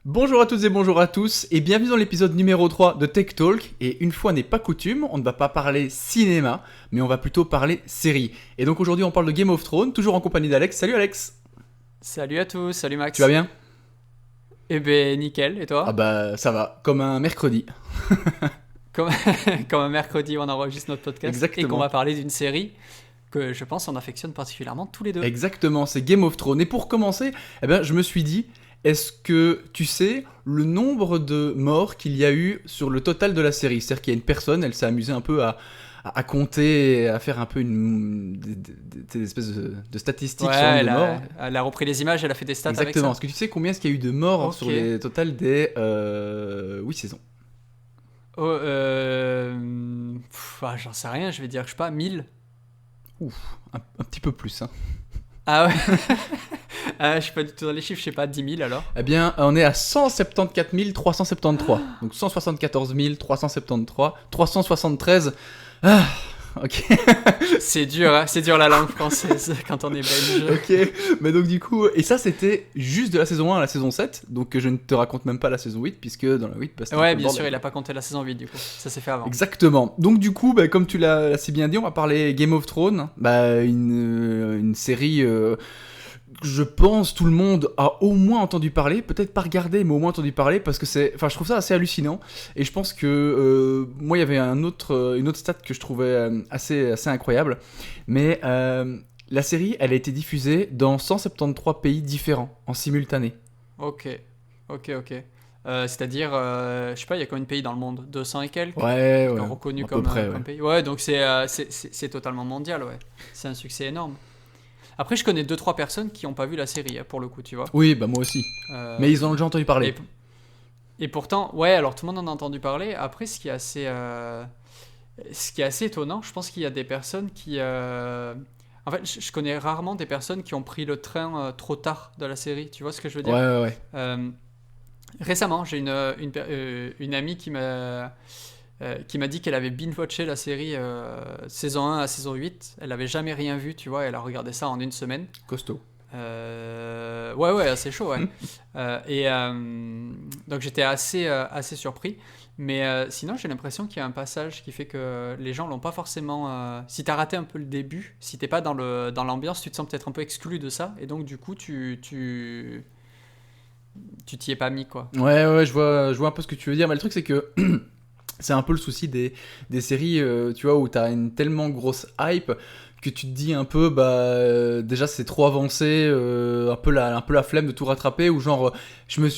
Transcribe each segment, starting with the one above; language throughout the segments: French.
Bonjour à toutes et bonjour à tous, et bienvenue dans l'épisode numéro 3 de Tech Talk. Et une fois n'est pas coutume, on ne va pas parler cinéma, mais on va plutôt parler série. Et donc aujourd'hui on parle de Game of Thrones, toujours en compagnie d'Alex. Salut Alex. Salut à tous, salut Tu vas Max. bien? Eh ben nickel, et Ah toi? bah ça va, comme un mercredi. Comme, comme un mercredi on enregistre notre podcast et qu'on va Exactement. parler d'une série que je pense on affectionne particulièrement tous les deux. Exactement, c'est Game of Thrones. Et pour commencer, je me suis dit, est-ce que tu sais le nombre de morts qu'il y a eu sur le total de la série? C'est-à-dire qu'il y a une personne, elle s'est amusée un peu à compter, à faire un peu des espèces de Ouais, statistiques sur le nombre de morts. elle a repris les images, elle a fait des stats avec Exactement. ça. Est-ce que tu sais combien est-ce qu'il y a eu de morts Ok. sur les totales des 8 saisons? Oh, j'en sais rien, je vais dire, je sais pas, 1000. Ouf, un petit peu plus, hein. Ah ouais. Je suis pas du tout dans les chiffres, je sais pas, 10 000 alors. Eh bien, on est à 174 373. Donc 174 373, 373. Ah, ok. C'est dur la langue française quand on est belge. Ok, mais donc du coup, et ça c'était juste de la saison 1 à la saison 7, donc je ne te raconte même pas la saison 8, puisque dans la 8, bah, c'était un peu Ouais, le bien sûr, bordel, il a quoi. pas compté la saison 8 du coup, ça s'est fait avant. Exactement. Donc du coup, bah, comme tu l'as si bien dit, on va parler Game of Thrones, bah, une série, je pense tout le monde a au moins entendu parler, peut-être pas regardé, mais au moins entendu parler, parce que enfin, je trouve ça assez hallucinant. Et je pense que moi, il y avait une autre stat que je trouvais assez incroyable, mais la série, elle a été diffusée dans 173 pays différents en simultané. Ok, ok. C'est-à-dire, je sais pas, il y a combien de pays dans le monde? 200 et quelques? Ouais, ouais, Reconnus à peu près, comme ouais. pays. Ouais, donc c'est totalement mondial, ouais. C'est un succès énorme. Après, je connais deux trois personnes qui n'ont pas vu la série, hein, pour le coup, tu vois. Oui, bah moi aussi. Euh, Mais ils en ont déjà entendu parler. et, et pourtant, ouais, alors tout le monde en a entendu parler. Après, ce qui est assez étonnant, je pense qu'il y a des personnes qui... En fait, je connais rarement des personnes qui ont pris le train trop tard de la série, tu vois ce que je veux Ouais, dire? ouais, ouais. Euh, Récemment, j'ai une amie qui m'a dit qu'elle avait binge-watché la série saison 1 à saison 8. Elle n'avait jamais rien vu, tu vois, elle a regardé ça en une semaine. Costaud. Ouais, assez chaud, ouais. Donc j'étais assez surpris. Mais sinon, j'ai l'impression qu'il y a un passage qui fait que les gens l'ont pas forcément. Si t'as raté un peu le début, si t'es pas dans l'ambiance, tu te sens peut-être un peu exclu de ça. Et donc, du coup, tu t'y es pas mis, quoi. Ouais, ouais, je vois un peu ce que tu veux dire, mais le truc c'est que c'est un peu le souci des séries, tu vois, où t'as une tellement grosse hype que tu te dis un peu, bah, déjà c'est trop avancé, un peu la flemme de tout rattraper, ou genre,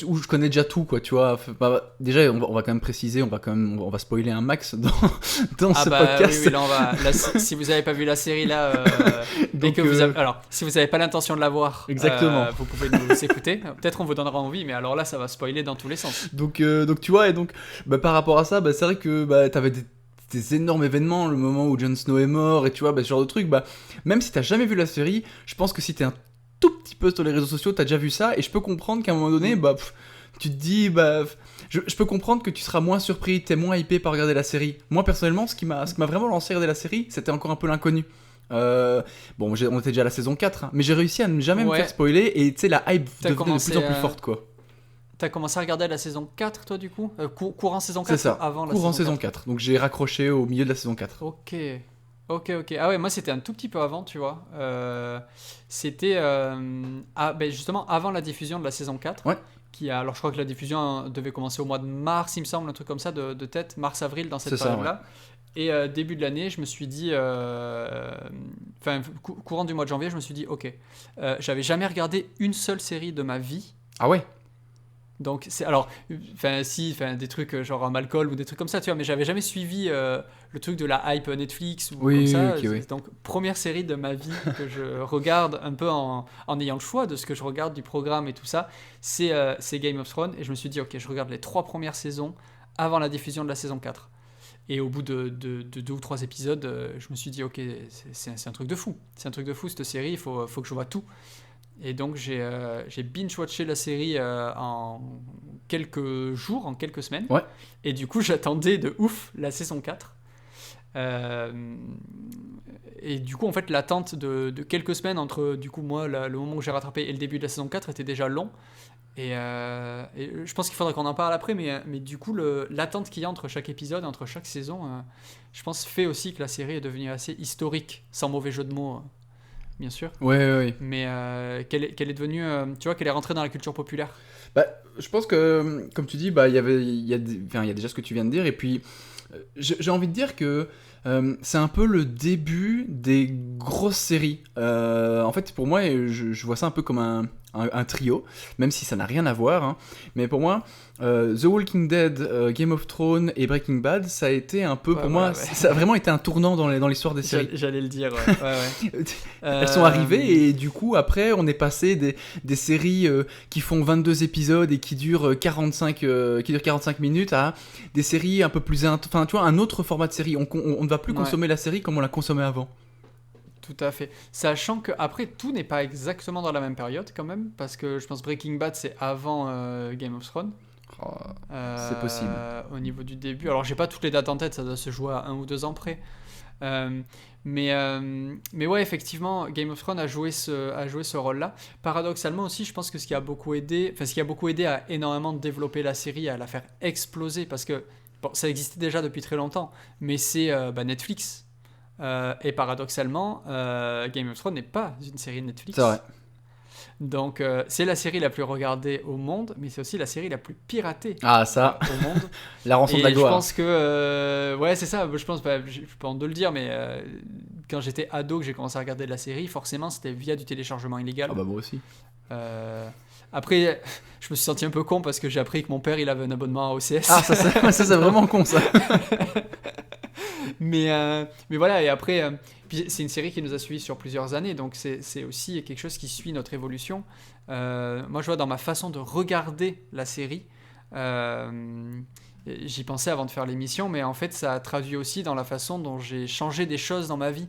où je connais déjà tout, quoi, tu vois. Bah, déjà, on va quand même préciser, on va spoiler un max dans Ah ce bah oui, podcast. oui, là on va. Là, si vous avez pas vu la série là, et que Donc, vous avez, alors si vous avez pas l'intention de la voir, exactement. vous pouvez nous écouter. Peut-être on vous donnera envie, mais alors là ça va spoiler dans tous les sens. Donc tu vois, et donc bah, par rapport à ça, bah, c'est vrai que bah, t'avais des énormes événements, le moment où Jon Snow est mort, et tu vois, bah, ce genre de truc, bah, même si t'as jamais vu la série, je pense que si t'es un tout petit peu sur les réseaux sociaux, t'as déjà vu ça, et je peux comprendre qu'à un moment donné, Mm. bah, tu te dis, bah, je peux comprendre que tu seras moins surpris, t'es moins hypé par regarder la série. Moi personnellement, ce qui m'a vraiment lancé à regarder la série, c'était encore un peu l'inconnu. Bon, on était déjà à la saison 4, hein, mais j'ai réussi à ne jamais me faire Ouais, spoiler, et tu sais, la hype t'as devenait de plus commencé, en plus forte, quoi. t'as commencé à regarder la saison 4 toi du coup, courant saison C'est 4 ou ça, avant la courant saison saison 4? 4. Donc j'ai raccroché au milieu de la saison 4. Ok, ok. Ah ouais, moi c'était un tout petit peu avant, tu vois. C'était ben, justement avant la diffusion de la saison 4. Ouais, Alors je crois que la diffusion devait commencer au mois de mars, il me semble, un truc comme ça, de tête, mars-avril, dans c'est cette ça, ouais. période-là. Et début de l'année, je me suis dit, enfin, courant du mois de janvier, je me suis dit, ok, j'avais jamais regardé une seule série de ma vie. Ah ouais. Donc, alors, enfin, si, enfin, des trucs genre Malcolm ou des trucs comme ça, tu vois, mais j'avais jamais suivi le truc de la hype Netflix ou comme Oui, ça. ok, oui. Donc, première série de ma vie que je regarde un peu en ayant le choix de ce que je regarde, du programme et tout ça, c'est Game of Thrones. Et je me suis dit, ok, je regarde les 3 premières saisons avant la diffusion de la saison 4. Et au bout de 2 ou 3 épisodes, je me suis dit, ok, c'est un truc de fou. C'est un truc de fou cette série, faut que je vois tout. Et donc j'ai binge-watché la série en quelques jours, en quelques semaines. Ouais. Et du coup, j'attendais de ouf la saison 4. Euh, et du coup, en fait, l'attente de quelques semaines entre, du coup, moi, le moment où j'ai rattrapé et le début de la saison 4 était déjà long. Et je pense qu'il faudra qu'on en parle après, mais du coup, l'attente qu'il y a entre chaque épisode, entre chaque saison, je pense fait aussi que la série est devenue assez historique, sans mauvais jeu de mots, bien sûr. Ouais. Mais qu'elle est devenue, tu vois, qu'elle est rentrée dans la culture populaire. Bah, je pense que, comme tu dis, bah, il y a déjà ce que tu viens de dire, et puis j'ai envie de dire que c'est un peu le début des grosses séries. En fait, pour moi, je vois ça un peu comme un trio, même si ça n'a rien à voir. Hein. Mais pour moi, The Walking Dead, Game of Thrones et Breaking Bad, ça a été un peu, pour moi, ça a vraiment été un tournant dans l'histoire des séries. J'allais le dire, ouais. Elles sont arrivées et du coup, après, on est passé des séries qui font 22 épisodes et qui durent 45 minutes à des séries un peu plus... Enfin, tu vois, un autre format de série. On ne va plus consommer la série comme on la consommait avant. Tout à fait. Sachant que après tout n'est pas exactement dans la même période quand même, parce que je pense Breaking Bad c'est avant Game of Thrones. C'est possible. Au niveau du début. Alors j'ai pas toutes les dates en tête, ça doit se jouer à 1 ou 2 ans près. Mais ouais, effectivement, Game of Thrones a joué ce rôle-là. Paradoxalement aussi, je pense que ce qui a beaucoup aidé à énormément développer la série, à la faire exploser, parce que bon, ça existait déjà depuis très longtemps, mais c'est Netflix. Et paradoxalement, Game of Thrones n'est pas une série de Netflix. C'est vrai. Donc c'est la série la plus regardée au monde, mais c'est aussi la série la plus piratée au monde. La rançon de la gloire. Je pense que ouais, c'est ça. Je pense pas, j'ai pas honte de le dire, mais quand j'étais ado que j'ai commencé à regarder la série, forcément c'était via du téléchargement illégal. Ah bah moi aussi. Après, je me suis senti un peu con parce que j'ai appris que mon père il avait un abonnement à OCS. Ah ça c'est vraiment con ça. mais voilà, et après, puis c'est une série qui nous a suivis sur plusieurs années, donc c'est aussi quelque chose qui suit notre évolution. Moi, je vois dans ma façon de regarder la série, j'y pensais avant de faire l'émission, mais en fait, ça a traduit aussi dans la façon dont j'ai changé des choses dans ma vie,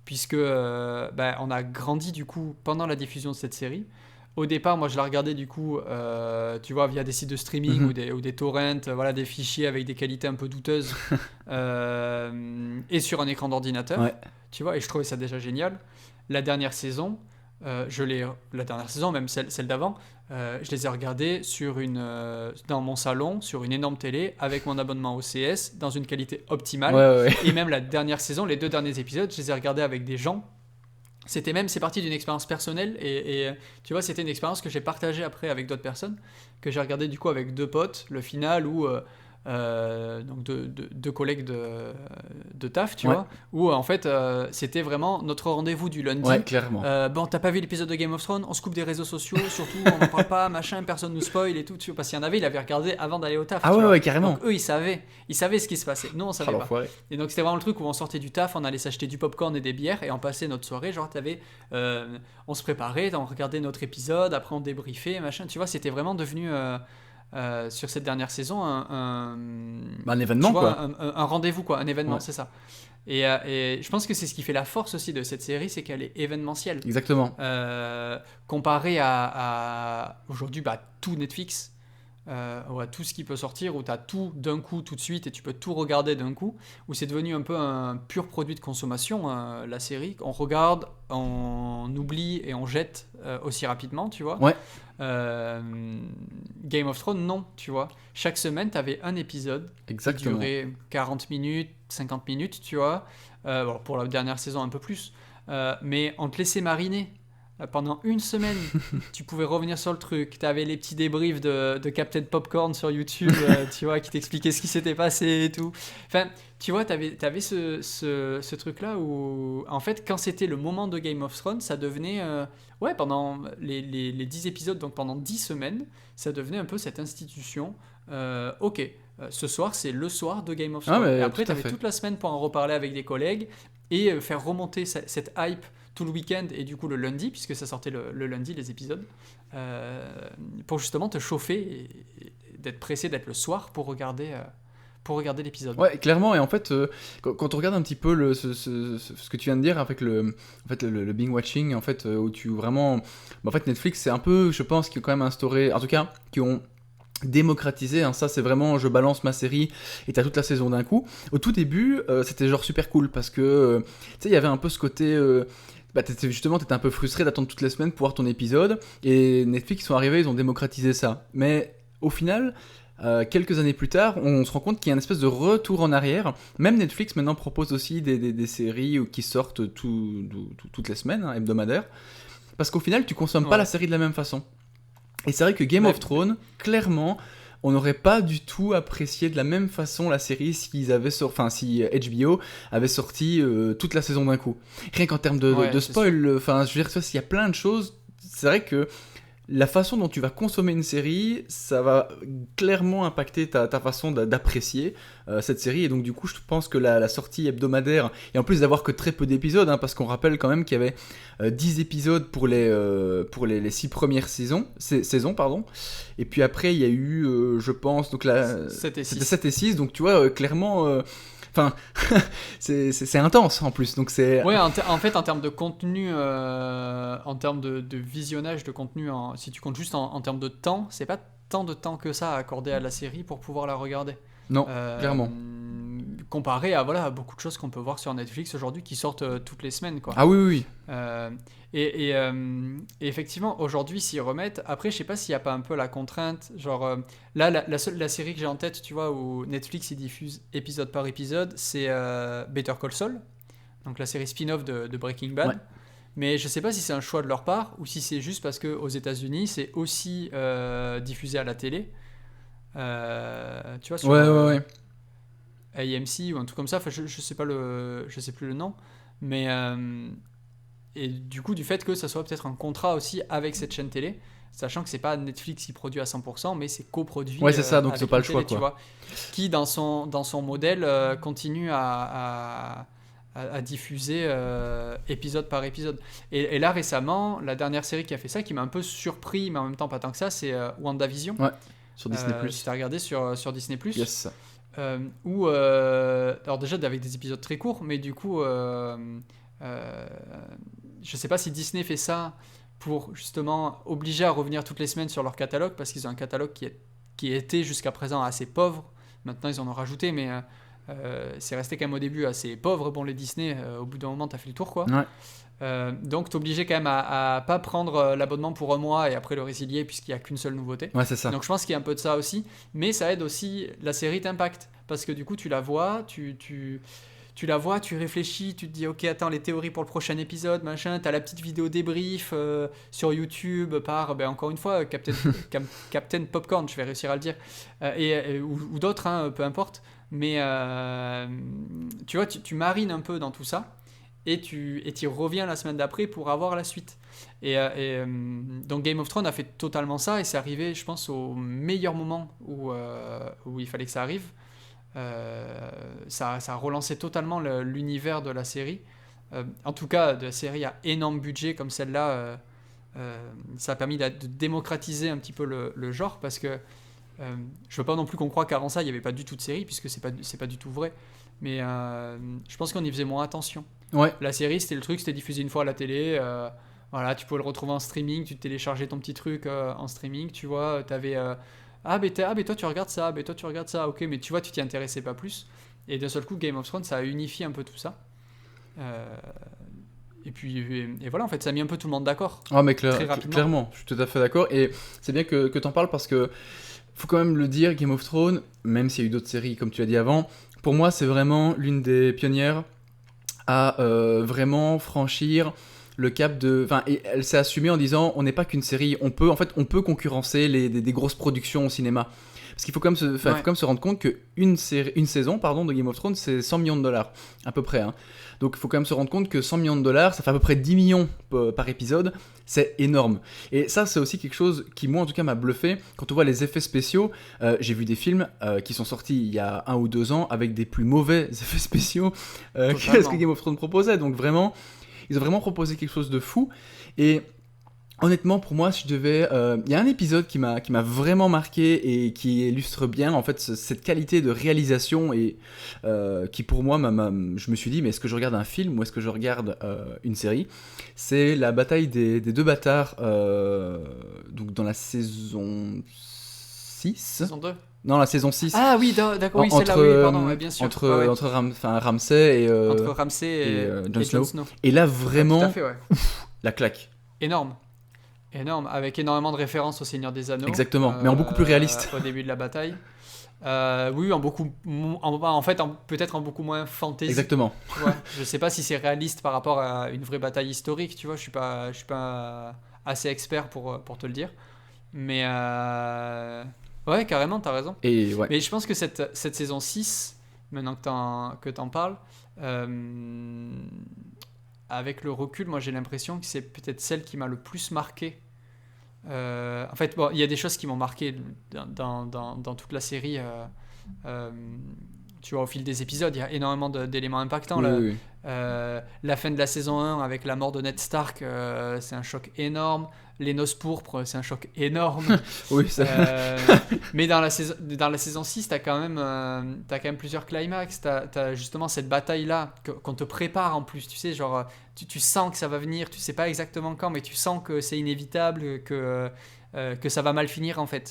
puisque on a grandi du coup pendant la diffusion de cette série. Au départ, moi, je la regardais du coup, tu vois, via des sites de streaming ou des torrents, voilà, des fichiers avec des qualités un peu douteuses, et sur un écran d'ordinateur, tu vois, et je trouvais ça déjà génial. La dernière saison, même celle d'avant, je les ai regardées dans mon salon, sur une énorme télé, avec mon abonnement OCS, dans une qualité optimale. Et même la dernière saison, les 2 derniers épisodes, je les ai regardés avec des gens. C'est parti d'une expérience personnelle et tu vois, c'était une expérience que j'ai partagée après avec d'autres personnes, que j'ai regardé du coup avec 2 potes, le final où donc deux collègues de taf, tu vois, où en fait c'était vraiment notre rendez-vous du lundi. Ouais, clairement. Bon, t'as pas vu l'épisode de Game of Thrones, on se coupe des réseaux sociaux, surtout on n'en parle pas, machin, personne nous spoil et tout, tu vois, parce qu'il y en avait, il avait regardé avant d'aller au taf. Ah ouais, carrément. Donc eux, ils savaient ce qui se passait. Nous, on savait pas. Et donc c'était vraiment le truc où on sortait du taf, on allait s'acheter du popcorn et des bières et on passait notre soirée, genre on se préparait, on regardait notre épisode, après on débriefait, machin, tu vois, c'était vraiment devenu sur cette dernière saison un événement, vois, quoi. Un rendez-vous, quoi, un événement, c'est ça. Et je pense que c'est ce qui fait la force aussi de cette série, c'est qu'elle est événementielle. Exactement. Comparé à aujourd'hui, tout Netflix, ou à tout ce qui peut sortir, où tu as tout d'un coup, tout de suite, et tu peux tout regarder d'un coup, où c'est devenu un peu un pur produit de consommation, la série. On regarde, on oublie et on jette aussi rapidement, tu vois. Game of Thrones, non, tu vois. Chaque semaine, tu avais un épisode qui durait 40 minutes, 50 minutes, tu vois. Pour la dernière saison, un peu plus. Mais on te laissait mariner. Pendant une semaine, tu pouvais revenir sur le truc. Tu avais les petits débriefs de Captain Popcorn sur YouTube, tu vois, qui t'expliquaient ce qui s'était passé et tout. Enfin, tu vois, tu avais ce truc-là où, en fait, quand c'était le moment de Game of Thrones, ça devenait... pendant les 10 épisodes, donc pendant 10 semaines, ça devenait un peu cette institution. Ce soir, c'est le soir de Game of Thrones. Et après, tu avais toute la semaine pour en reparler avec des collègues et faire remonter cette hype tout le week-end et du coup le lundi, puisque ça sortait le lundi les épisodes, pour justement te chauffer et d'être pressé d'être le soir pour regarder l'épisode. Ouais, clairement. Et en fait, quand on regarde un petit peu ce que tu viens de dire avec le binge watching, en fait, où tu vraiment, en fait, Netflix, c'est un peu, je pense, qui ont quand même instauré, en tout cas, qui ont démocratisé, hein, ça c'est vraiment je balance ma série et t'as toute la saison d'un coup. Au tout début c'était genre super cool parce que tu sais il y avait un peu ce côté bah, t'étais un peu frustré d'attendre toutes les semaines pour voir ton épisode, et Netflix, ils sont arrivés, ils ont démocratisé ça. Mais au final, quelques années plus tard, on se rend compte qu'il y a une espèce de retour en arrière. Même Netflix maintenant propose aussi des séries qui sortent toutes les semaines, hein, hebdomadaires, parce qu'au final, tu consommes pas Ouais. la série de la même façon. Et c'est vrai que Game Ouais. of Thrones, clairement, on n'aurait pas du tout apprécié de la même façon la série si HBO avait sorti toute la saison d'un coup. Rien qu'en termes Ouais, de c'est spoil, enfin, je veux dire, ça, s'il y a plein de choses, c'est vrai que la façon dont tu vas consommer une série, ça va clairement impacter ta façon d'apprécier cette série. Et donc, du coup, je pense que la sortie hebdomadaire, et en plus d'avoir que très peu d'épisodes, hein, parce qu'on rappelle quand même qu'il y avait 10 épisodes pour les 6 premières saisons, pardon. Et puis après, il y a eu, je pense, donc là, 7 et c'était 6. 7 et 6. Donc, tu vois, clairement. Enfin, c'est intense en plus. Donc, c'est. Ouais, en fait, en termes de contenu, en termes de visionnage de contenu, si tu comptes juste en termes de temps, c'est pas tant de temps que ça à accorder à la série pour pouvoir la regarder. Non, Euh, clairement. Comparé à, voilà, à beaucoup de choses qu'on peut voir sur Netflix aujourd'hui qui sortent toutes les semaines, quoi. Ah oui, oui, oui. Euh, et effectivement, aujourd'hui, s'y remettent. Après, je sais pas s'il n'y a pas un peu la contrainte. Genre, là, la série que j'ai en tête, tu vois, où Netflix il diffuse épisode par épisode, c'est Better Call Saul, donc la série spin-off de Breaking Bad. Ouais. Mais je sais pas si c'est un choix de leur part ou si c'est juste parce qu'aux États-Unis, c'est aussi diffusé à la télé. Tu vois, sur Ouais, ouais, ouais. AMC ou un truc comme ça. Enfin, je sais pas je sais plus le nom. Mais et du coup, du fait que ça soit peut-être un contrat aussi avec cette chaîne télé, sachant que c'est pas Netflix qui produit à 100%, mais c'est coproduit Ouais, c'est ça, donc ils ont avec pas une le choix, télé, tu quoi. vois, qui dans son modèle continue à diffuser épisode par épisode. Et là récemment, la dernière série qui a fait ça, qui m'a un peu surpris, mais en même temps pas tant que ça, c'est WandaVision. Ouais, sur Disney+. Si t'as regardé sur Disney+. Yes. Où, alors déjà avec des épisodes très courts, mais du coup, euh, je sais pas si Disney fait ça pour justement obliger à revenir toutes les semaines sur leur catalogue, parce qu'ils ont un catalogue qui était jusqu'à présent assez pauvre. Maintenant, ils en ont rajouté, mais c'est resté quand même au début assez pauvre. Bon, les Disney, au bout d'un moment, t'as fait le tour, quoi. Ouais. Donc, t'es obligé quand même à pas prendre l'abonnement pour un mois et après le résilier, puisqu'il n'y a qu'une seule nouveauté. Ouais, c'est ça. Donc je pense qu'il y a un peu de ça aussi, mais ça aide aussi la série t'impacte, parce que du coup tu la vois, tu la vois, tu réfléchis, tu te dis ok attends les théories pour le prochain épisode, machin, t'as la petite vidéo débrief sur YouTube par, ben, encore une fois, Captain Popcorn, je vais réussir à le dire, ou d'autres, hein, peu importe, mais tu vois, tu marines un peu dans tout ça, et tu reviens la semaine d'après pour avoir la suite. Donc Game of Thrones a fait totalement ça, et c'est arrivé, je pense, au meilleur moment où il fallait que ça arrive. Ça a relancé totalement l'univers de la série. En tout cas, de la série à énorme budget comme celle-là, ça a permis de démocratiser un petit peu le genre, parce que je veux pas non plus qu'on croie qu'avant ça, il n'y avait pas du tout de série, puisque c'est pas du tout vrai. Mais je pense qu'on y faisait moins attention. Ouais. La série, c'était le truc, c'était diffusé une fois à la télé. Voilà, tu pouvais le retrouver en streaming, tu téléchargeais ton petit truc en streaming, tu vois. T'avais toi tu regardes ça, toi tu regardes ça, ok, mais tu vois, tu t'y intéressais pas plus. Et d'un seul coup, Game of Thrones, ça a unifié un peu tout ça. Et puis, et voilà, en fait, ça a mis un peu tout le monde d'accord. Ah, mais Très rapidement. clairement, je suis tout à fait d'accord. Et c'est bien que t'en parles, parce que faut quand même le dire, Game of Thrones, même s'il y a eu d'autres séries, comme tu as dit avant, pour moi, c'est vraiment l'une des pionnières à vraiment franchir le cap de... Enfin, et elle s'est assumée en disant, on n'est pas qu'une série, on peut concurrencer des grosses productions au cinéma. Parce qu'il faut quand même faut quand même se rendre compte qu'une saison de Game of Thrones, c'est 100 millions de dollars, à peu près. Hein. Donc il faut quand même se rendre compte que 100 millions de dollars, ça fait à peu près 10 millions par épisode, c'est énorme. Et ça, c'est aussi quelque chose qui, moi en tout cas, m'a bluffé. Quand on voit les effets spéciaux, j'ai vu des films qui sont sortis il y a 1 ou 2 ans avec des plus mauvais effets spéciaux que ce que Game of Thrones proposait. Donc vraiment, ils ont vraiment proposé quelque chose de fou. Et honnêtement, pour moi, si je devais... y a un épisode qui m'a vraiment marqué et qui illustre bien, en fait, cette qualité de réalisation, et qui, pour moi, je me suis dit, mais est-ce que je regarde un film ou est-ce que je regarde une série ? C'est la bataille des deux bâtards, donc dans la saison 6. Saison 2. Non, la saison 6. Ah oui, d'accord, oui, celle-là, oui, pardon, ouais, bien sûr. Entre Ramsay et, entre Ramsay et Jon Snow. Et là, vraiment, tout à fait, ouais. la claque. Énorme, avec énormément de références au Seigneur des Anneaux. Exactement, mais en beaucoup plus réaliste. Au début de la bataille. Oui, peut-être en beaucoup moins fantasy. Exactement. Tu vois, je sais pas si c'est réaliste par rapport à une vraie bataille historique, tu vois, je suis pas assez expert pour te le dire. Mais ouais, carrément, t'as raison. Et ouais. Mais je pense que cette saison 6, maintenant que t'en parles, avec le recul, moi j'ai l'impression que c'est peut-être celle qui m'a le plus marqué. En fait, bon, il y a des choses qui m'ont marqué dans toute la série. Tu vois, au fil des épisodes, il y a énormément d'éléments impactants. Oui. La fin de la saison 1 avec la mort de Ned Stark, c'est un choc énorme. Les noces pourpres, c'est un choc énorme. Oui, ça... mais dans la saison 6, t'as quand même plusieurs climax. T'as justement cette bataille-là qu'on te prépare en plus. Tu sais, genre, tu sens que ça va venir, tu sais pas exactement quand, mais tu sens que c'est inévitable, que ça va mal finir en fait.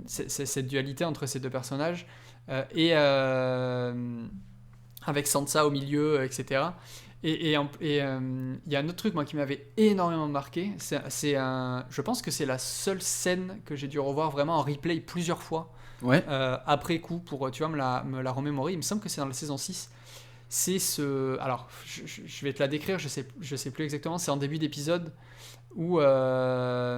Cette dualité entre ces deux personnages. Et avec Sansa au milieu, etc. Et il y a un autre truc moi qui m'avait énormément marqué, je pense que c'est la seule scène que j'ai dû revoir vraiment en replay plusieurs fois, ouais. après coup, pour tu vois, me la remémorer. Il me semble que c'est dans la saison 6. C'est alors je vais te la décrire, je sais plus exactement, c'est en début d'épisode où je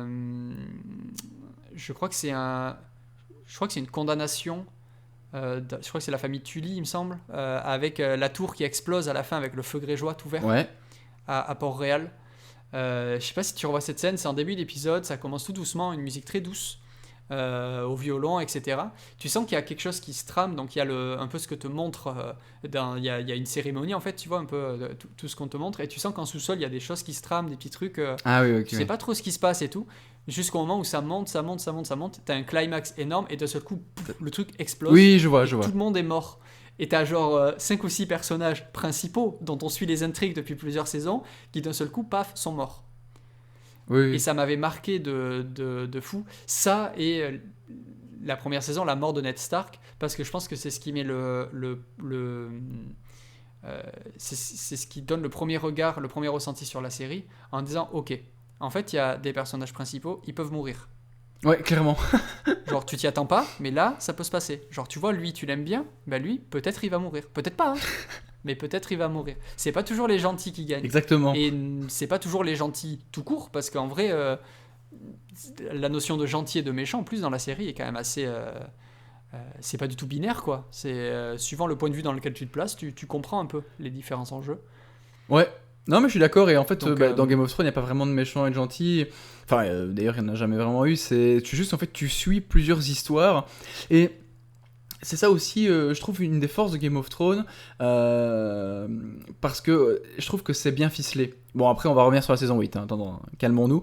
crois que c'est une condamnation. Je crois que c'est la famille Tully, il me semble, avec la tour qui explose à la fin avec le feu grégeois tout vert, ouais. à Port-Réal. Je sais pas si tu revois cette scène, c'est en début d'épisode, ça commence tout doucement, une musique très douce, au violon, etc. Tu sens qu'il y a quelque chose qui se trame, donc il y a un peu ce que te montre, il y a une cérémonie en fait, tu vois, un peu tout ce qu'on te montre, et tu sens qu'en sous-sol il y a des choses qui se trament, des petits trucs, ah oui, ok. Tu sais pas trop ce qui se passe et tout. Jusqu'au moment où ça monte, t'as un climax énorme et d'un seul coup, le truc explose. Oui, je vois. Tout le monde est mort. Et t'as genre 5 ou 6 personnages principaux dont on suit les intrigues depuis plusieurs saisons qui d'un seul coup, paf, sont morts. Oui. Et ça m'avait marqué de fou. Ça et la première saison, la mort de Ned Stark, parce que je pense que c'est ce qui met c'est ce qui donne le premier regard, le premier ressenti sur la série, en disant ok, en fait il y a des personnages principaux, ils peuvent mourir. Ouais, clairement. Genre tu t'y attends pas, mais là ça peut se passer. Genre tu vois, lui tu l'aimes bien, bah lui peut-être il va mourir, peut-être pas, hein, mais peut-être il va mourir. C'est pas toujours les gentils qui gagnent. Exactement. Et c'est pas toujours les gentils tout court, parce qu'en vrai la notion de gentil et de méchant en plus dans la série est quand même assez c'est pas du tout binaire quoi. C'est suivant le point de vue dans lequel tu te places, tu comprends un peu les différences en jeu. Ouais. Non mais je suis d'accord, et en fait Donc, dans Game of Thrones il n'y a pas vraiment de méchants et de gentils. Enfin d'ailleurs il n'y en a jamais vraiment eu. Tu suis plusieurs histoires, et c'est ça aussi, je trouve, une des forces de Game of Thrones, parce que je trouve que c'est bien ficelé. Bon, après, on va revenir sur la saison 8, hein. Attends, calmons-nous.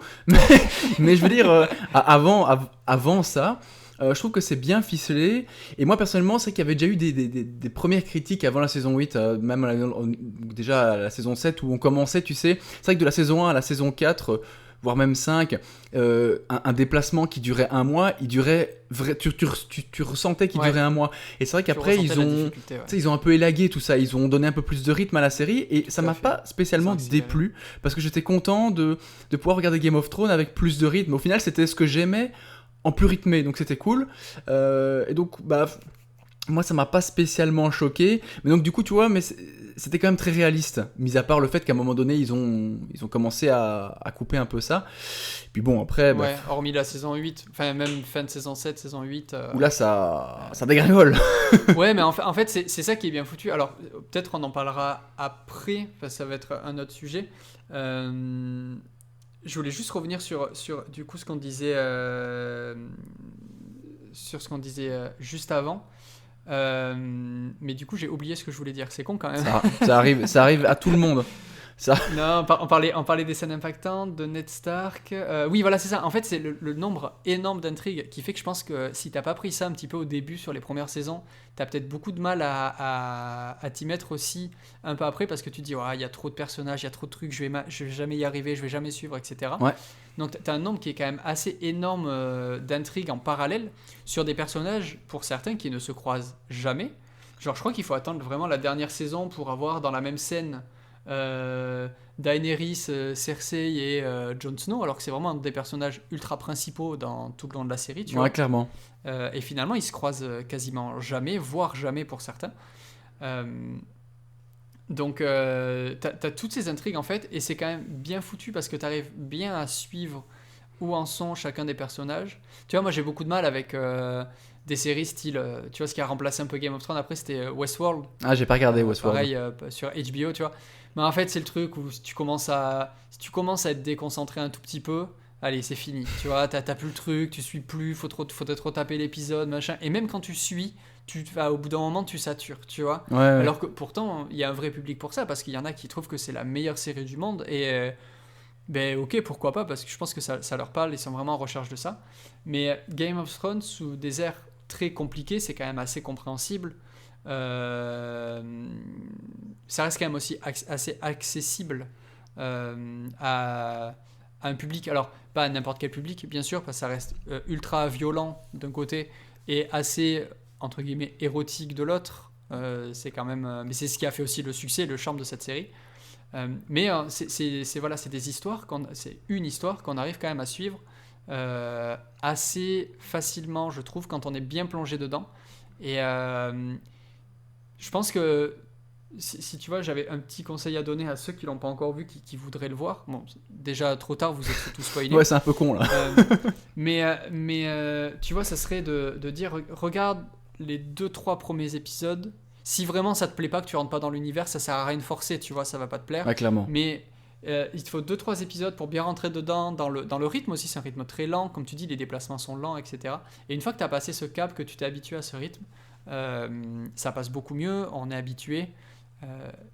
Mais je veux dire, avant ça, je trouve que c'est bien ficelé. Et moi, personnellement, c'est qu'il y avait déjà eu des premières critiques avant la saison 8, même déjà à la saison 7, où on commençait, tu sais. C'est vrai que de la saison 1 à la saison 4... voire même 5, un déplacement qui durait un mois, tu ressentais qu'il durait un mois. Et c'est vrai qu'après, ils ont un peu élagué tout ça, ils ont donné un peu plus de rythme à la série, et ça m'a pas spécialement déplu, parce que j'étais content de pouvoir regarder Game of Thrones avec plus de rythme. Au final, c'était ce que j'aimais en plus rythmé, donc c'était cool. Et donc, moi, ça m'a pas spécialement choqué, mais donc du coup, tu vois, mais c'était quand même très réaliste, mis à part le fait qu'à un moment donné, ils ont commencé à couper un peu ça. Puis bon, après... Ouais, hormis la saison 8, enfin même fin de saison 7, saison 8... Où là, ça dégringole. Ouais, mais en fait, c'est ça qui est bien foutu. Alors, peut-être on en parlera après, parce que ça va être un autre sujet. Je voulais juste revenir sur du coup, ce qu'on disait... sur ce qu'on disait juste avant. Mais du coup j'ai oublié ce que je voulais dire, c'est con quand même. Ça arrive à tout le monde. Non, on parlait des scènes impactantes, de Ned Stark. Oui, voilà, c'est ça. En fait, c'est le nombre énorme d'intrigues qui fait que je pense que si t'as pas pris ça un petit peu au début sur les premières saisons, t'as peut-être beaucoup de mal à t'y mettre aussi un peu après parce que tu te dis, ouais, il y a trop de personnages, il y a trop de trucs, je vais jamais y arriver, je vais jamais suivre, etc. Ouais. Donc t'as un nombre qui est quand même assez énorme d'intrigues en parallèle sur des personnages, pour certains, qui ne se croisent jamais. Genre, je crois qu'il faut attendre vraiment la dernière saison pour avoir dans la même scène Daenerys, Cersei et Jon Snow, alors que c'est vraiment un des personnages ultra principaux dans tout le long de la série, tu Ouais, vois. clairement. Et finalement, ils se croisent quasiment jamais, voire jamais pour certains. Euh, donc, t'as toutes ces intrigues en fait, et c'est quand même bien foutu parce que t'arrives bien à suivre où en sont chacun des personnages. Tu vois, moi j'ai beaucoup de mal avec des séries style, tu vois, ce qui a remplacé un peu Game of Thrones après, c'était Westworld. Ah, j'ai pas regardé Westworld. Pareil sur HBO, tu vois. Mais en fait, c'est le truc où si tu commences à être déconcentré un tout petit peu, allez, c'est fini. Tu vois, t'as plus le truc, tu suis plus, faut trop taper l'épisode, machin. Et même quand tu suis, au bout d'un moment, tu satures, tu vois. Ouais, ouais. Alors que pourtant, il y a un vrai public pour ça, parce qu'il y en a qui trouvent que c'est la meilleure série du monde. Et ben ok, pourquoi pas, parce que je pense que ça leur parle, ils sont vraiment en recherche de ça. Mais Game of Thrones, sous des airs très compliqués, c'est quand même assez compréhensible. Euh, Ça reste quand même aussi assez accessible à un public. Alors, pas à n'importe quel public, bien sûr, parce que ça reste ultra violent d'un côté et assez, entre guillemets, érotique de l'autre. C'est quand même, mais c'est ce qui a fait aussi le succès, le charme de cette série. Mais voilà, c'est des histoires, c'est une histoire qu'on arrive quand même à suivre assez facilement, je trouve, quand on est bien plongé dedans. Et je pense que si tu vois, j'avais un petit conseil à donner à ceux qui l'ont pas encore vu, qui voudraient le voir. Bon, déjà trop tard, vous êtes tous spoilés. Ouais, c'est un peu con là. Tu vois, ça serait de dire regarde les 2-3 premiers épisodes. Si vraiment ça te plaît pas, que tu rentres pas dans l'univers, ça sert à rien de forcer, tu vois, ça va pas te plaire. Ouais, clairement. Mais il te faut 2-3 épisodes pour bien rentrer dedans, dans le rythme aussi, c'est un rythme très lent, comme tu dis, les déplacements sont lents, etc. Et une fois que tu as passé ce cap, que tu t'es habitué à ce rythme, ça passe beaucoup mieux, on est habitué.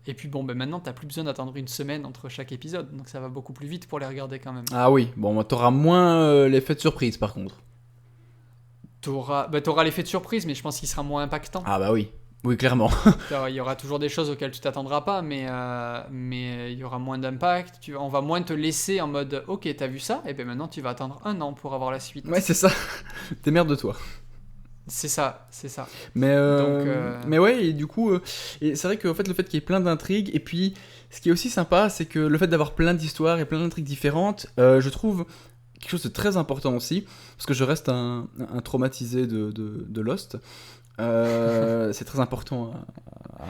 Et puis bon, ben maintenant, t'as plus besoin d'attendre une semaine entre chaque épisode, donc ça va beaucoup plus vite pour les regarder quand même. Ah oui, bon, t'auras moins l'effet de surprise par contre. T'auras l'effet de surprise, mais je pense qu'il sera moins impactant. Ah bah oui, oui, clairement. Il y aura toujours des choses auxquelles tu t'attendras pas, mais il y aura moins d'impact. On va moins te laisser en mode ok, t'as vu ça, et bien maintenant tu vas attendre 1 an pour avoir la suite. Ouais, c'est ça. T'es merde de toi. C'est ça, c'est ça. Mais ouais, et du coup, et c'est vrai que en fait, le fait qu'il y ait plein d'intrigues, et puis ce qui est aussi sympa, c'est que le fait d'avoir plein d'histoires et plein d'intrigues différentes, je trouve quelque chose de très important aussi, parce que je reste un traumatisé de Lost. C'est très important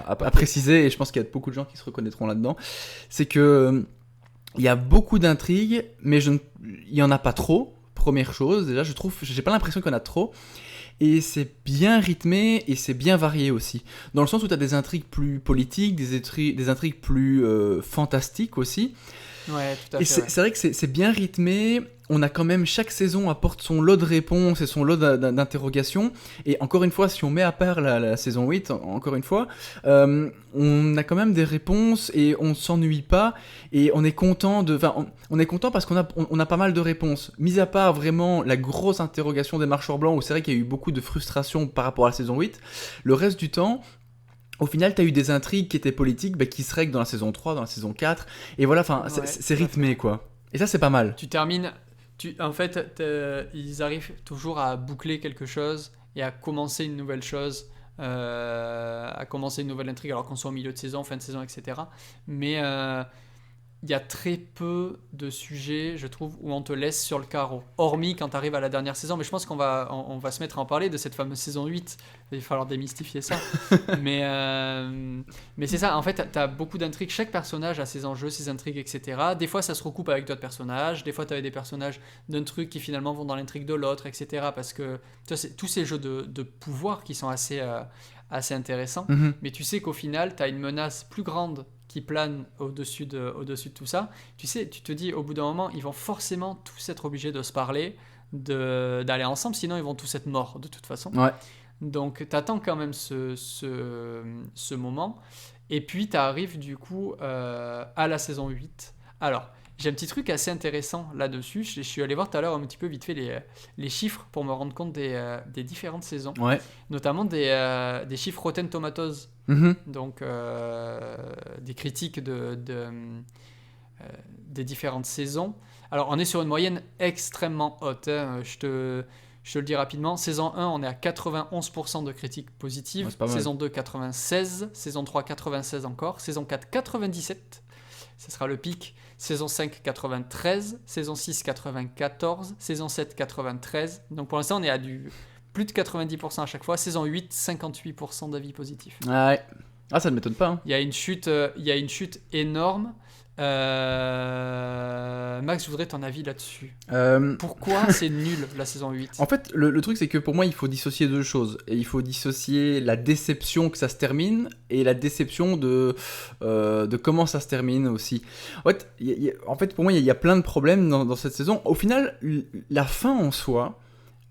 à préciser, et je pense qu'il y a beaucoup de gens qui se reconnaîtront là-dedans. C'est que il y a beaucoup d'intrigues, mais il y en a pas trop. Première chose, déjà, je trouve, j'ai pas l'impression qu'il y en a trop. Et c'est bien rythmé et c'est bien varié aussi. Dans le sens où tu as des intrigues plus politiques, des intrigues plus fantastiques aussi. Ouais, tout à fait. Et c'est vrai que c'est bien rythmé. On a quand même, chaque saison apporte son lot de réponses et son lot d'interrogations. Et encore une fois, si on met à part la saison 8, encore une fois, on a quand même des réponses et on s'ennuie pas. Et on est content on est content parce qu'on a pas mal de réponses. Mis à part vraiment la grosse interrogation des marcheurs blancs, où c'est vrai qu'il y a eu beaucoup de frustration par rapport à la saison 8, le reste du temps, au final, t'as eu des intrigues qui étaient politiques, qui se règlent dans la saison 3, dans la saison 4, et voilà, c'est rythmé, quoi. Et ça, c'est pas mal. Tu termines, en fait, ils arrivent toujours à boucler quelque chose et à commencer une nouvelle chose, à commencer une nouvelle intrigue, alors qu'on soit au milieu de saison, fin de saison, etc. Mais il y a très peu de sujets, je trouve, où on te laisse sur le carreau. Hormis quand tu arrives à la dernière saison. Mais je pense qu'on va se mettre à en parler de cette fameuse saison 8. Il va falloir démystifier ça. mais c'est ça, en fait, tu as beaucoup d'intrigues. Chaque personnage a ses enjeux, ses intrigues, etc. Des fois, ça se recoupe avec d'autres personnages. Des fois, tu as des personnages d'un truc qui finalement vont dans l'intrigue de l'autre, etc. Parce que tu vois, c'est tous ces jeux de pouvoir qui sont assez intéressants. Mm-hmm. Mais tu sais qu'au final, tu as une menace plus grande qui plane au-dessus de tout ça. Tu sais, tu te dis, au bout d'un moment, ils vont forcément tous être obligés de se parler, d'aller ensemble, sinon ils vont tous être morts de toute façon. Ouais. Donc, tu attends quand même ce moment. Et puis, tu arrives du coup à la saison 8. Alors, j'ai un petit truc assez intéressant là-dessus. Je suis allé voir tout à l'heure un petit peu vite fait les chiffres pour me rendre compte des différentes saisons. Ouais. Notamment des chiffres Rotten Tomatoes. Mhm. Donc, des critiques des différentes saisons. Alors, on est sur une moyenne extrêmement haute. Hein. Je te le dis rapidement. Saison 1, on est à 91% de critiques positives. Ouais, c'est pas mal. Saison 2, 96. Saison 3, 96 encore. Saison 4, 97. Ce sera le pic. Saison 5, 93. Saison 6, 94. Saison 7, 93. Donc, pour l'instant, on est à du plus de 90% à chaque fois. Saison 8, 58% d'avis positifs. Ouais. Ah, ça ne m'étonne pas. Hein. Il y a une chute énorme. Max, je voudrais ton avis là-dessus. Pourquoi c'est nul la saison 8? En fait, le truc, c'est que pour moi, il faut dissocier deux choses. Et il faut dissocier la déception que ça se termine et la déception de comment ça se termine aussi. En fait, pour moi, il y a plein de problèmes dans cette saison. Au final, la fin en soi,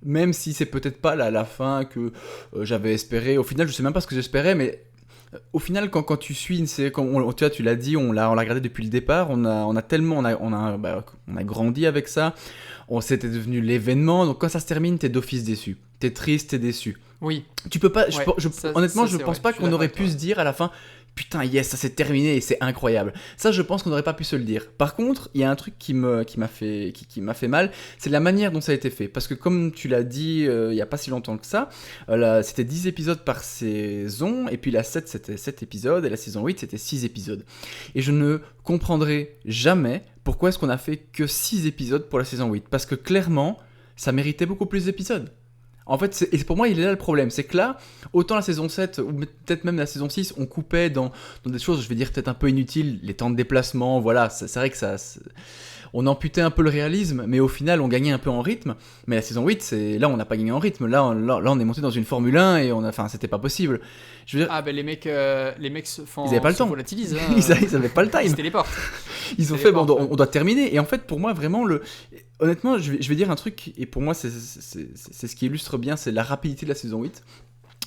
même si c'est peut-être pas la fin que j'avais espéré, au final, je sais même pas ce que j'espérais, mais au final, quand tu suis une série, tu vois, tu l'as dit, on l'a regardé depuis le départ, on a grandi avec ça, c'était devenu l'événement, donc quand ça se termine, t'es d'office déçu, t'es triste, t'es déçu. Oui. Tu peux pas, Ouais, honnêtement, je c'est pense vrai, pas je suis qu'on d'accord aurait avec pu toi. se dire à la fin, putain, yes, ça s'est terminé et c'est incroyable. Ça, je pense qu'on n'aurait pas pu se le dire. Par contre, il y a un truc qui m'a fait mal, c'est la manière dont ça a été fait. Parce que comme tu l'as dit il y a pas si longtemps que ça, c'était 10 épisodes par saison, et puis la 7, c'était 7 épisodes, et la saison 8, c'était 6 épisodes. Et je ne comprendrai jamais pourquoi est-ce qu'on a fait que 6 épisodes pour la saison 8. Parce que clairement, ça méritait beaucoup plus d'épisodes. En fait, et pour moi, il est là le problème. C'est que là, autant la saison 7, ou peut-être même la saison 6, on coupait dans des choses, je vais dire, peut-être un peu inutiles, les temps de déplacement, voilà, c'est vrai que on amputait un peu le réalisme, mais au final, on gagnait un peu en rythme. Mais la saison 8, là, on n'a pas gagné en rythme. Là, on est monté dans une Formule 1 et c'était pas possible. Je veux dire, Ah ben les mecs ils avaient pas le temps. volatilisent. Ils avaient pas le Ils se time. téléportent. Ils ont C'est fait, les bon, portes, on doit terminer. Et en fait, pour moi, vraiment, honnêtement, je vais dire un truc, et pour moi, c'est ce qui illustre bien, c'est la rapidité de la saison 8.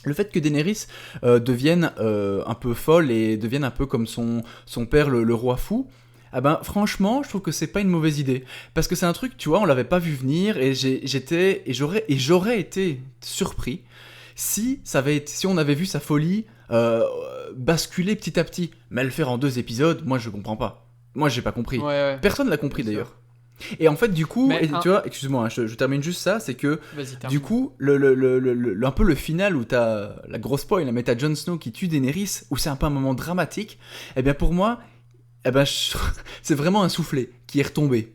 Le fait que Daenerys devienne un peu folle et devienne un peu comme son père, le roi fou, ah ben, franchement, je trouve que c'est pas une mauvaise idée. Parce que c'est un truc, tu vois, on l'avait pas vu venir, et j'aurais été surpris si on avait vu sa folie basculer petit à petit. Mais le faire en 2 épisodes, moi je comprends pas. Moi j'ai pas compris. Ouais. Personne l'a compris Bien sûr. d'ailleurs. Et en fait, du coup, Mais tu vois, excuse-moi, hein, je termine juste ça, c'est que Vas-y, termine. du coup, un peu le final où t'as la grosse spoil, mais t'as Jon Snow qui tue Daenerys, où c'est un peu un moment dramatique, et bien pour moi, c'est vraiment un soufflet qui est retombé.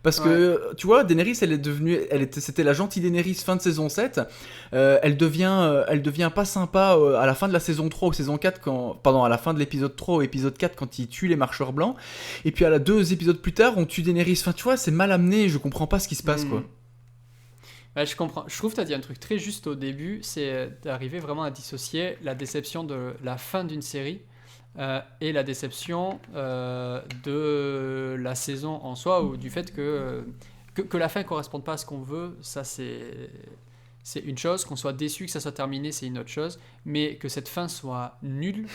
Parce que, tu vois, Daenerys, c'était la gentille Daenerys fin de saison 7. Elle devient pas sympa à la fin de la saison 3 ou saison 4, à la fin de l'épisode 3 ou épisode 4, quand il tue les marcheurs blancs. Et puis, 2 épisodes plus tard, on tue Daenerys. Enfin, tu vois, c'est mal amené, je comprends pas ce qui se passe, quoi. Ouais, je comprends. Je trouve que tu as dit un truc très juste au début, c'est d'arriver vraiment à dissocier la déception de la fin d'une série et la déception de la saison en soi, ou du fait que la fin ne corresponde pas à ce qu'on veut. Ça, c'est une chose. Qu'on soit déçu, que ça soit terminé, c'est une autre chose. Mais que cette fin soit nulle,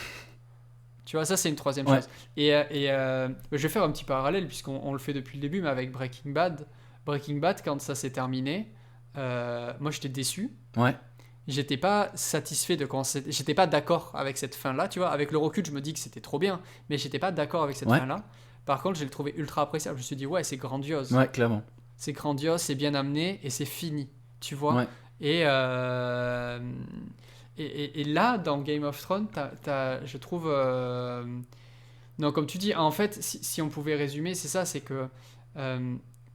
tu vois, ça c'est une troisième chose. Et je vais faire un petit parallèle, puisqu'on le fait depuis le début, mais avec Breaking Bad. Breaking Bad, quand ça s'est terminé, moi j'étais déçu. Ouais. J'étais pas satisfait j'étais pas d'accord avec cette fin là, tu vois. Avec le recul, je me dis que c'était trop bien, mais j'étais pas d'accord avec cette fin là. Par contre, je l'ai trouvé ultra appréciable. Je me suis dit, ouais, c'est grandiose. Ouais, clairement. C'est grandiose, c'est bien amené et c'est fini, tu vois. Ouais. Et là, dans Game of Thrones, je trouve. Non, comme tu dis, en fait, si on pouvait résumer, c'est ça, c'est que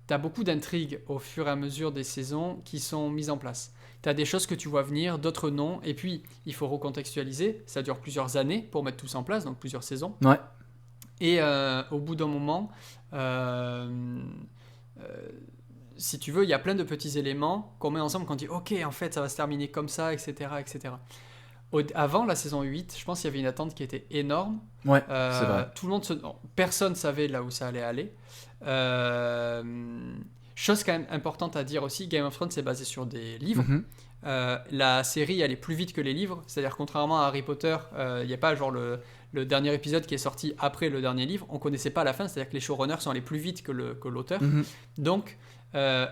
t'as beaucoup d'intrigues au fur et à mesure des saisons qui sont mises en place. T'as des choses que tu vois venir, d'autres non, et puis il faut recontextualiser. Ça dure plusieurs années pour mettre tout ça en place, donc plusieurs saisons. Ouais. Et au bout d'un moment, si tu veux, il y a plein de petits éléments qu'on met ensemble, qu'on dit ok, en fait, ça va se terminer comme ça, etc. etc. Avant la saison 8, je pense qu'il y avait une attente qui était énorme. Ouais, c'est vrai. Tout le monde personne savait là où ça allait aller. Chose quand même importante à dire aussi, Game of Thrones c'est basé sur des livres. Mhm. La série elle est plus vite que les livres, c'est-à-dire contrairement à Harry Potter, il n'y a pas genre le dernier épisode qui est sorti après le dernier livre, on connaissait pas la fin, c'est-à-dire que les showrunners sont allés plus vite que l'auteur. Mhm. Donc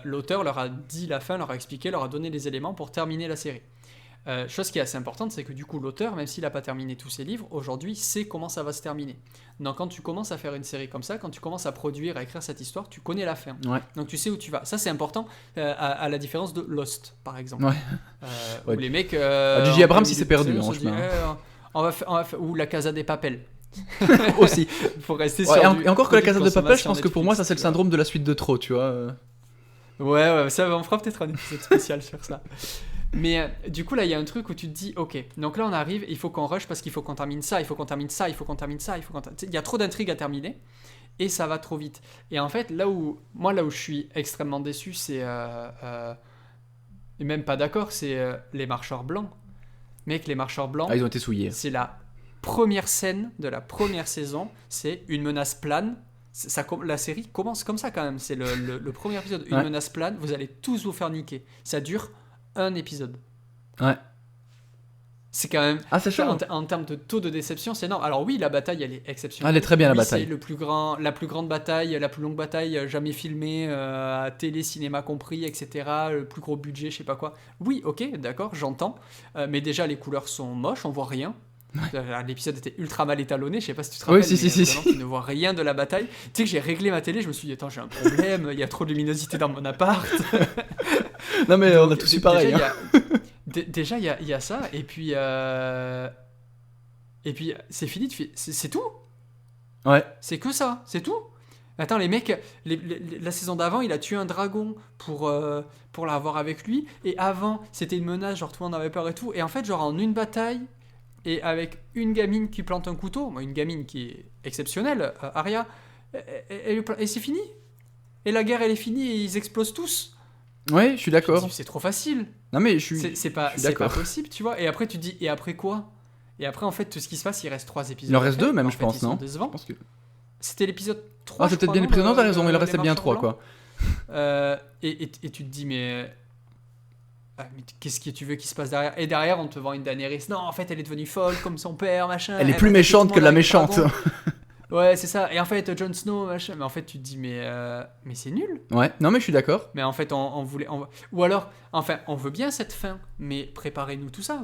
l'auteur leur a dit la fin, leur a expliqué, leur a donné les éléments pour terminer la série. Chose qui est assez importante, c'est que du coup l'auteur, même s'il n'a pas terminé tous ses livres, aujourd'hui sait comment ça va se terminer. Donc quand tu commences à faire une série comme ça, quand tu commences à produire, à écrire cette histoire, tu connais la fin. Ouais. Donc tu sais où tu vas. Ça c'est important, à la différence de Lost par exemple. Ouais. Où Ouais. les mecs... J.J. Abrams, il s'est perdu, on en se dit, chemin. on va faire, ou la Casa des Papel. Aussi. Faut rester Ouais, sur et encore que la produit Casa de Papel, je consommation pense que pour moi, ça Netflix, c'est le tu vois. syndrome de la suite de trop, tu vois. Ouais, ça on fera peut-être un épisode spécial sur ça. Mais du coup là il y a un truc où tu te dis ok, donc là on arrive, il faut qu'on rush parce qu'il faut qu'on termine ça, il faut qu'on termine ça, il faut qu'on termine ça, il y a trop d'intrigues à terminer et ça va trop vite. Et en fait là où je suis extrêmement déçu c'est et même pas d'accord, c'est les marcheurs blancs. Mec, les marcheurs blancs, Ah, ils ont été souillés. c'est la première scène de la première saison, c'est une menace plane. La série commence comme ça quand même. C'est le premier épisode, une Ouais. menace plane. Vous allez tous vous faire niquer. Ça dure un épisode. Ouais. C'est quand même. Ah, c'est chaud. En termes de taux de déception, c'est énorme. Alors oui, la bataille, elle est exceptionnelle. Elle est très bien, la Oui, bataille. C'est la plus grande bataille, la plus longue bataille jamais filmée à télé, cinéma compris, etc. Le plus gros budget, je sais pas quoi. Oui, ok, d'accord, j'entends. Mais déjà, les couleurs sont moches, on voit rien. L'épisode était ultra mal étalonné, je sais pas si tu te Oui, rappelles, si, mais si, vraiment, si. tu ne vois rien de la bataille. Tu sais que j'ai réglé ma télé, je me suis dit attends j'ai un problème, il y a trop de luminosité dans mon appart. Non, mais on a Donc, tous eu pareil. Déjà, hein. déjà il y a ça, et puis c'est fini, c'est tout, Ouais. c'est que ça, c'est tout. Attends, les mecs, la saison d'avant, il a tué un dragon pour l'avoir avec lui, et avant, c'était une menace, genre tout le monde avait peur et tout, et en fait, genre en une bataille, et avec une gamine qui plante un couteau, une gamine qui est exceptionnelle, Arya, et c'est fini. Et la guerre, elle est finie, et ils explosent tous. Ouais, je suis Je me d'accord. dis, c'est trop facile. Non, mais je suis. C'est pas, je suis c'est pas d'accord. possible, tu vois. Et après, tu te dis, et après quoi? Et après, en fait, tout ce qui se passe, il reste 3 épisodes. Il en reste après. 2 même, En je fait, pense, ils sont non décevants. Je pense que. C'était l'épisode 3. Ah, c'est peut-être bien l'épisode. Non, t'as raison, il en restait bien 3, quoi. Et tu te dis, mais qu'est-ce que tu veux qu'il se passe derrière? Et derrière, on te vend une Daenerys. Non, en fait, elle est devenue folle comme son père, machin. Elle est a plus attaqué méchante tout que le la monde avec le méchante. dragon. Ouais, c'est ça. Et en fait, Jon Snow, machin. Mais en fait, tu te dis, mais c'est nul. Ouais, non, mais je suis d'accord. Mais en fait, on voulait. Ou alors, enfin, on veut bien cette fin, mais préparez-nous tout ça.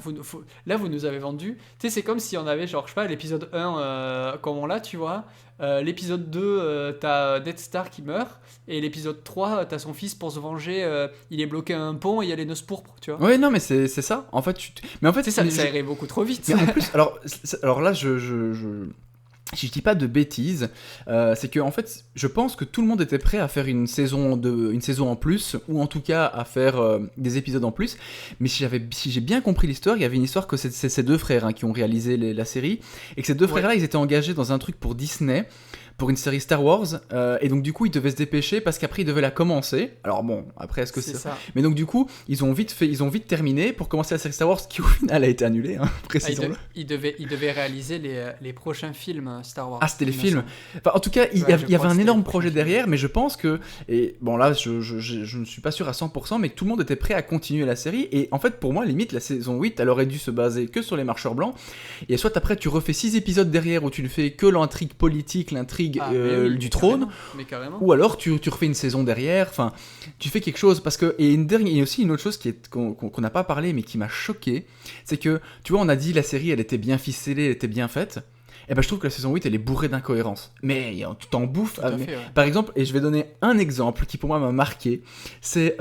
Là, vous nous avez vendu. Tu sais, c'est comme si on avait, genre, je sais pas, l'épisode 1, comme on l'a, tu vois. L'épisode 2, t'as Ned Stark qui meurt. Et l'épisode 3, t'as son fils pour se venger. Il est bloqué à un pont et il y a les noces pourpres, tu vois. Ouais, non, mais c'est ça. En fait, mais en fait, Tu sais, ça irait beaucoup trop vite. Mais en plus, alors là, si je dis pas de bêtises, c'est que en fait, je pense que tout le monde était prêt à faire une saison en plus, ou en tout cas à faire des épisodes en plus. Mais si j'ai bien compris l'histoire, il y avait une histoire que c'est ces deux frères qui ont réalisé la série, et que ces deux frères-là, ils étaient engagés dans un truc pour Disney, pour une série Star Wars, et donc du coup, ils devaient se dépêcher parce qu'après, ils devaient la commencer. Alors bon, après, est-ce que C'est ça. Mais donc du coup, ils ont vite terminé pour commencer la série Star Wars, qui au final a été annulée, hein, précisons-le. Il devait réaliser les prochains films Star Wars. Ah, c'était les il me films. semble. Enfin, en tout cas, il y je avait crois que un c'était énorme les projet prochains derrière, mais je pense que, et bon là, je ne suis pas sûr à 100%, mais que tout le monde était prêt à continuer la série. Et en fait, pour moi, limite, la saison 8, elle aurait dû se baser que sur les marcheurs blancs. Et soit après, tu refais 6 épisodes derrière où tu ne fais que l'intrigue politique, l'intrigue Mais oui, du mais trône. carrément, mais carrément. Ou alors tu refais une saison derrière, enfin, tu fais quelque chose, parce que, et il y a aussi une autre chose qu'on n'a pas parlé, mais qui m'a choqué, c'est que, tu vois, on a dit la série, elle était bien ficelée, elle était bien faite, et ben je trouve que la saison 8, elle est bourrée d'incohérences, mais tu t'en bouffes. Tout à fait, ouais. Par exemple, et je vais donner un exemple qui pour moi m'a marqué, c'est...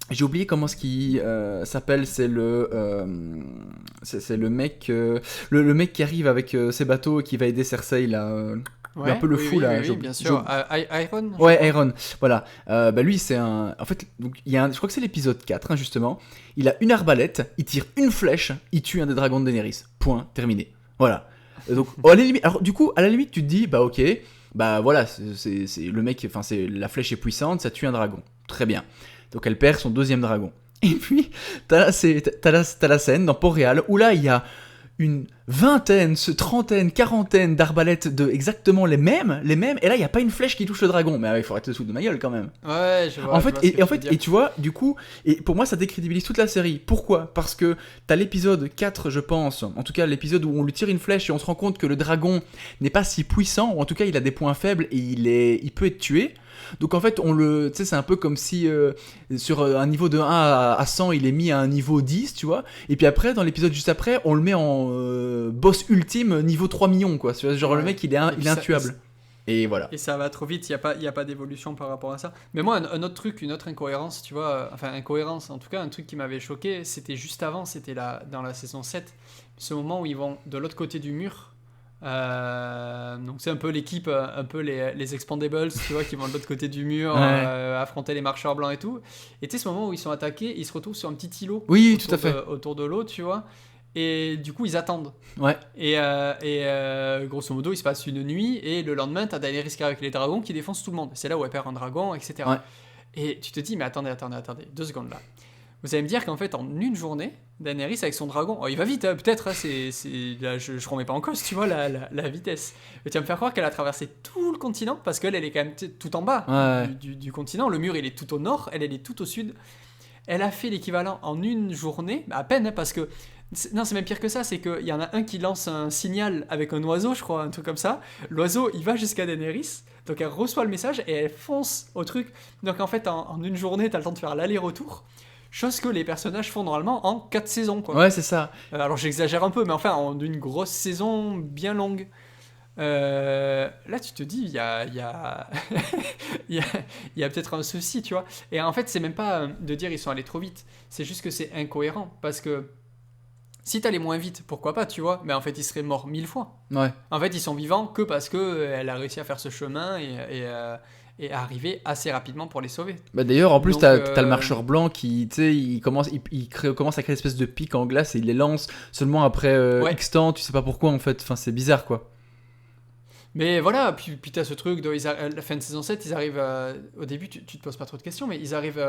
j'ai oublié comment ce qui s'appelle, c'est le mec le mec qui arrive avec ses bateaux et qui va aider Cersei là. Ouais, un peu le fou, là, oui, bien sûr. Iron. je Ouais, crois. Iron, voilà. Lui, c'est un. En fait, donc, je crois que c'est l'épisode 4, hein, justement. Il a une arbalète, il tire une flèche, il tue un des dragons de Daenerys. Point, terminé. Voilà. Donc, à la limite, alors, du coup, à la limite, tu te dis, bah, ok, bah, voilà, c'est le mec, enfin, la flèche est puissante, ça tue un dragon. Très bien. Donc, elle perd son deuxième dragon. Et puis, t'as la scène dans Port-Réal où là, il y a une vingtaine, trentaine, quarantaine d'arbalètes de exactement les mêmes, et là il y a pas une flèche qui touche le dragon. Mais il faut arrêter de se foutre de ma gueule quand même. Ouais, je vois. En je fait, vois ce que tu veux dire. et tu vois, du coup, et pour moi ça décrédibilise toute la série. Pourquoi ? Parce que t'as l'épisode 4, je pense, en tout cas l'épisode où on lui tire une flèche et on se rend compte que le dragon n'est pas si puissant, ou en tout cas il a des points faibles et il peut être tué. Donc en fait, tu sais, c'est un peu comme si sur un niveau de 1 à 100, il est mis à un niveau 10, tu vois. Et puis après, dans l'épisode juste après, on le met en boss ultime niveau 3 millions, quoi. Tu vois, genre le mec, il est intuable. Et voilà. Et ça va trop vite, il n'y a pas d'évolution par rapport à ça. Mais moi, un autre truc, une autre incohérence, tu vois, enfin incohérence, en tout cas, un truc qui m'avait choqué, c'était juste avant, c'était dans la saison 7, ce moment où ils vont de l'autre côté du mur. Donc c'est un peu l'équipe, un peu les Expandables, tu vois, qui vont de l'autre côté du mur, affronter les marcheurs blancs et tout. Et tu sais, ce moment où ils sont attaqués, ils se retrouvent sur un petit îlot Oui, tout à fait. autour de l'eau, tu vois. Et du coup, ils attendent. Ouais. Et grosso modo, il se passe une nuit, et le lendemain, t'as Daenerys qui arrive avec les dragons qui défoncent tout le monde. C'est là où elle perd un dragon, etc. Ouais. Et tu te dis, mais attendez, 2 secondes là. Vous allez me dire qu'en fait, en une journée, Daenerys avec son dragon, il va vite, hein, peut-être, hein, là, je remets pas en cause, tu vois, la vitesse. Mais tu vas me faire croire qu'elle a traversé tout le continent, parce qu'elle est quand même tout en bas du continent. Le mur, il est tout au nord, elle est tout au sud. Elle a fait l'équivalent en une journée, à peine, hein, parce que non, c'est même pire que ça, c'est qu'il y en a un qui lance un signal avec un oiseau, je crois, un truc comme ça. L'oiseau, il va jusqu'à Daenerys, donc elle reçoit le message et elle fonce au truc. Donc en fait, en une journée, t'as le temps de faire l'aller-retour, chose que les personnages font normalement en 4 saisons, quoi. Ouais, c'est ça. Alors j'exagère un peu, mais enfin, en une grosse saison bien longue. Là, tu te dis, il y a, il y a peut-être un souci, tu vois. Et en fait, c'est même pas de dire ils sont allés trop vite, c'est juste que c'est incohérent, parce que si t'allais moins vite, pourquoi pas, tu vois, mais en fait ils seraient morts 1000 fois. Ouais. En fait ils sont vivants que parce que elle a réussi à faire ce chemin et à arriver assez rapidement pour les sauver. Bah d'ailleurs, en plus, Donc, t'as le marcheur blanc qui, tu sais, commence à créer une espèce de pic en glace et il les lance seulement après X temps, tu sais pas pourquoi en fait, enfin c'est bizarre quoi. Mais voilà, puis t'as ce truc, la fin de saison 7, ils arrivent, au début tu te poses pas trop de questions, mais ils arrivent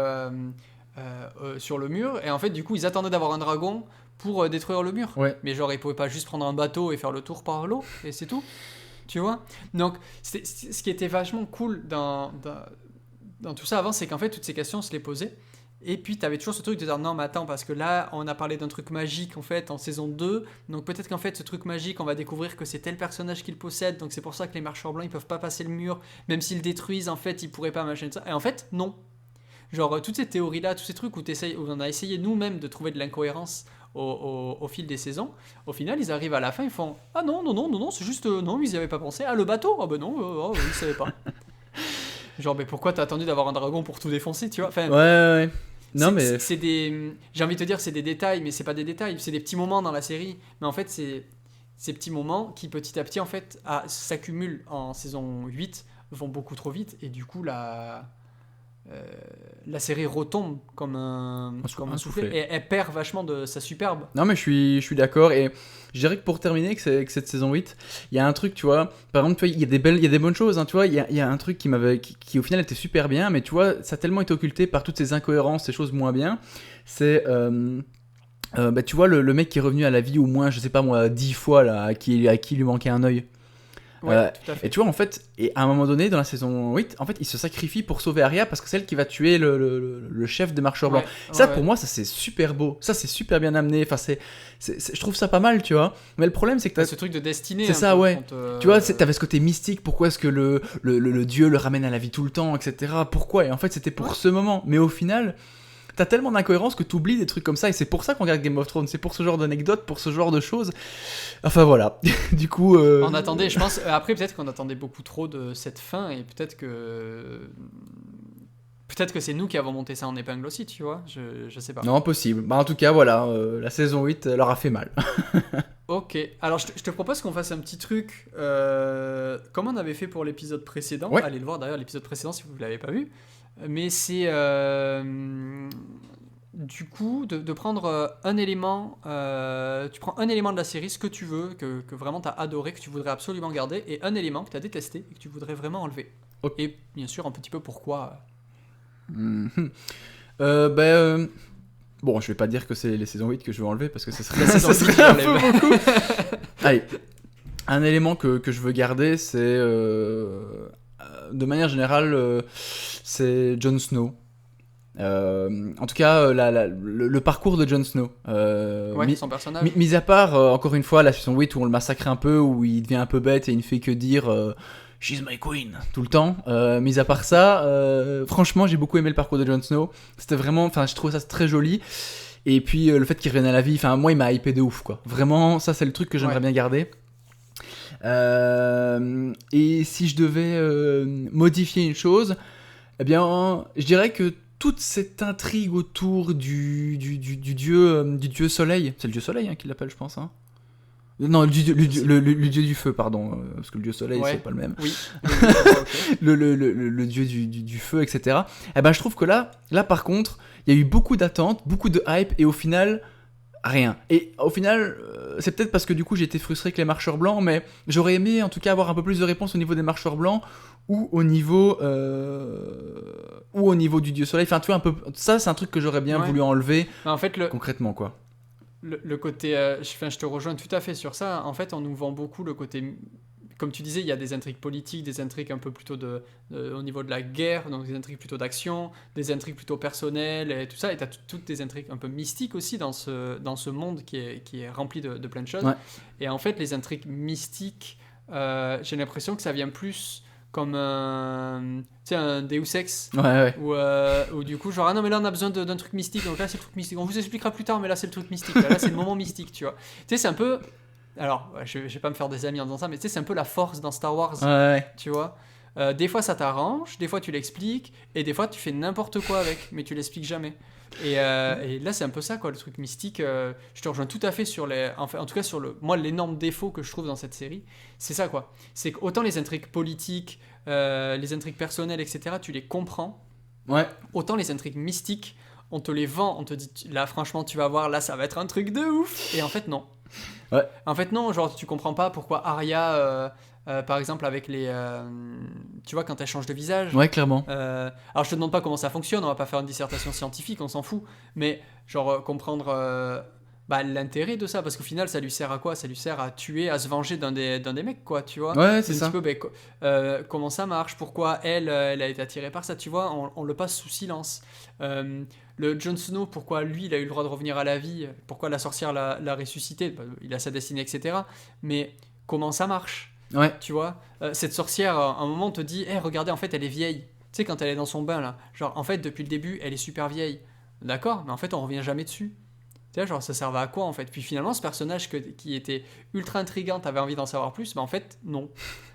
sur le mur, et en fait du coup ils attendaient d'avoir un dragon pour détruire le mur. Ouais. Mais genre ils pouvaient pas juste prendre un bateau et faire le tour par l'eau, et c'est tout. Tu vois. Donc ce qui était vachement cool dans tout ça avant, c'est qu'en fait toutes ces questions on se les posait. Et puis t'avais toujours ce truc de dire non mais attends, parce que là on a parlé d'un truc magique en fait en saison 2, donc peut-être qu'en fait ce truc magique on va découvrir que c'est tel personnage qui le possède, donc c'est pour ça que les marcheurs blancs ils peuvent pas passer le mur, même s'ils le détruisent en fait ils pourraient pas machin ça. Et en fait non. Genre toutes ces théories là, tous ces trucs où on a essayé nous-mêmes de trouver de l'incohérence au fil des saisons, au final ils arrivent à la fin, ils font ah non c'est juste non ils y avaient pas pensé, ah le bateau, ah ben non ils savaient pas. Genre mais pourquoi t'as attendu d'avoir un dragon pour tout défoncer, tu vois, enfin, ouais. Non mais c'est des, j'ai envie de te dire c'est des détails, mais c'est pas des détails, c'est des petits moments dans la série, mais en fait c'est ces petits moments qui petit à petit en fait s'accumulent en saison 8, vont beaucoup trop vite, et du coup la série retombe comme un soufflet, et elle perd vachement de sa superbe. Non mais je suis d'accord, et je dirais que pour terminer avec cette saison 8, il y a un truc, tu vois, par exemple, tu vois, il y a des bonnes choses, hein, tu vois, il y a un truc qui au final était super bien, mais tu vois, ça a tellement été occulté par toutes ces incohérences, ces choses moins bien, c'est... bah, tu vois, le mec qui est revenu à la vie au moins, je sais pas moi, 10 fois, là, à qui lui manquait un œil. Ouais, tout à fait. Et tu vois, en fait, et à un moment donné, dans la saison 8, en fait, il se sacrifie pour sauver Arya parce que c'est elle qui va tuer le chef des marcheurs blancs. Ça, pour moi, ça c'est super beau. Ça, c'est super bien amené. Enfin, je trouve ça pas mal, tu vois. Mais le problème, c'est que t'as ce truc de destinée. C'est ça, ouais. Quand, tu vois, t'avais ce côté mystique. Pourquoi est-ce que le dieu le ramène à la vie tout le temps, etc. Pourquoi ? Et en fait, c'était pour ce moment. Mais au final, t'as tellement d'incohérences que t'oublies des trucs comme ça, et c'est pour ça qu'on regarde Game of Thrones, c'est pour ce genre d'anecdotes, pour ce genre de choses. Enfin voilà, du coup... On attendait, je pense, après peut-être qu'on attendait beaucoup trop de cette fin, et peut-être que c'est nous qui avons monté ça en épingle aussi, tu vois, je sais pas. Non, possible. Bah en tout cas, voilà, la saison 8 leur a fait mal. Ok, alors je te propose qu'on fasse un petit truc, comme on avait fait pour l'épisode précédent. Ouais. Allez le voir d'ailleurs, l'épisode précédent si vous ne l'avez pas vu. Mais c'est du coup de prendre un élément, tu prends un élément de la série, ce que tu veux, que vraiment tu as adoré, que tu voudrais absolument garder, et un élément que tu as détesté et que tu voudrais vraiment enlever. Ok. Et bien sûr un petit peu pourquoi. Bon, je vais pas dire que c'est les saisons 8 que je vais enlever parce que ça serait, La saison ça 8, serait un peu j'enlève. beaucoup. Allez, un élément que je veux garder, c'est de manière générale, c'est Jon Snow. En tout cas, le parcours de Jon Snow. Ouais, son personnage. Mis à part, encore une fois, la saison 8 où on le massacre un peu, où il devient un peu bête et il ne fait que dire She's my queen tout le temps. Mis à part ça, franchement, j'ai beaucoup aimé le parcours de Jon Snow. C'était vraiment, enfin, je trouvais ça très joli. Et puis le fait qu'il revienne à la vie, enfin, moi, il m'a hypé de ouf, quoi. Vraiment, ça, c'est le truc que j'aimerais bien garder. Et si je devais modifier une chose, eh bien, je dirais que toute cette intrigue autour du dieu soleil, c'est le dieu soleil qui l'appelle, je pense. Hein. Non, le dieu du feu, pardon, parce que le dieu soleil, c'est pas le même. Oui. le dieu du feu, etc. Eh ben, je trouve que là, par contre, il y a eu beaucoup d'attentes, beaucoup de hype, et au final, rien. Et au final, c'est peut-être parce que du coup, j'ai été frustré avec les marcheurs blancs, mais j'aurais aimé en tout cas avoir un peu plus de réponses au niveau des marcheurs blancs ou au niveau du dieu soleil. Enfin, tu vois, un peu. Ça, c'est un truc que j'aurais bien voulu enlever. En fait, concrètement, quoi. Le côté, je te rejoins tout à fait sur ça. En fait, on nous vend beaucoup le côté, comme tu disais, il y a des intrigues politiques, des intrigues un peu plutôt au niveau de la guerre, donc des intrigues plutôt d'action, des intrigues plutôt personnelles et tout ça. Et tu as toutes des intrigues un peu mystiques aussi dans ce monde qui est rempli de plein de choses. Ouais. Et en fait, les intrigues mystiques, j'ai l'impression que ça vient plus comme un Deus Ex, où du coup genre non mais là on a besoin d'un truc mystique, donc là c'est le truc mystique, on vous expliquera plus tard, mais là c'est le truc mystique, là c'est le moment mystique, tu vois. Tu sais, c'est un peu, alors je vais pas me faire des amis en disant ça, mais tu sais, c'est un peu la force dans Star Wars, tu vois. Des fois ça t'arrange, des fois tu l'expliques, et des fois tu fais n'importe quoi avec, mais tu l'expliques jamais. Et là c'est un peu ça, quoi, le truc mystique. Je te rejoins tout à fait sur en tout cas sur l'énorme défaut que je trouve dans cette série, c'est ça, quoi. C'est qu'autant les intrigues politiques, les intrigues personnelles, etc., tu les comprends. Ouais. Autant les intrigues mystiques, on te les vend, on te dit là franchement tu vas voir, là ça va être un truc de ouf. Et en fait non. Ouais. En fait non, genre tu comprends pas pourquoi Arya... par exemple avec les tu vois, quand elle change de visage, ouais, clairement. Alors je te demande pas comment ça fonctionne, on va pas faire une dissertation scientifique, on s'en fout, mais genre comprendre l'intérêt de ça, parce qu'au final ça lui sert à quoi? Ça lui sert à tuer, à se venger d'un des mecs, quoi, tu vois. Ouais, c'est ça. Un petit peu comment ça marche, pourquoi elle a été attirée par ça, tu vois, on le passe sous silence. Le Jon Snow, pourquoi lui il a eu le droit de revenir à la vie, pourquoi la sorcière l'a ressuscité, il a sa destinée, etc. Mais comment ça marche? Ouais. Tu vois, cette sorcière, à un moment, on te dit hey, regardez, en fait, elle est vieille. Tu sais, quand elle est dans son bain, là. Genre, en fait, depuis le début, elle est super vieille. D'accord, mais en fait, on revient jamais dessus. Tu sais, genre, ça servait à quoi, en fait? Puis finalement, ce personnage qui était ultra intriguant, t'avais envie d'en savoir plus, mais en fait, non.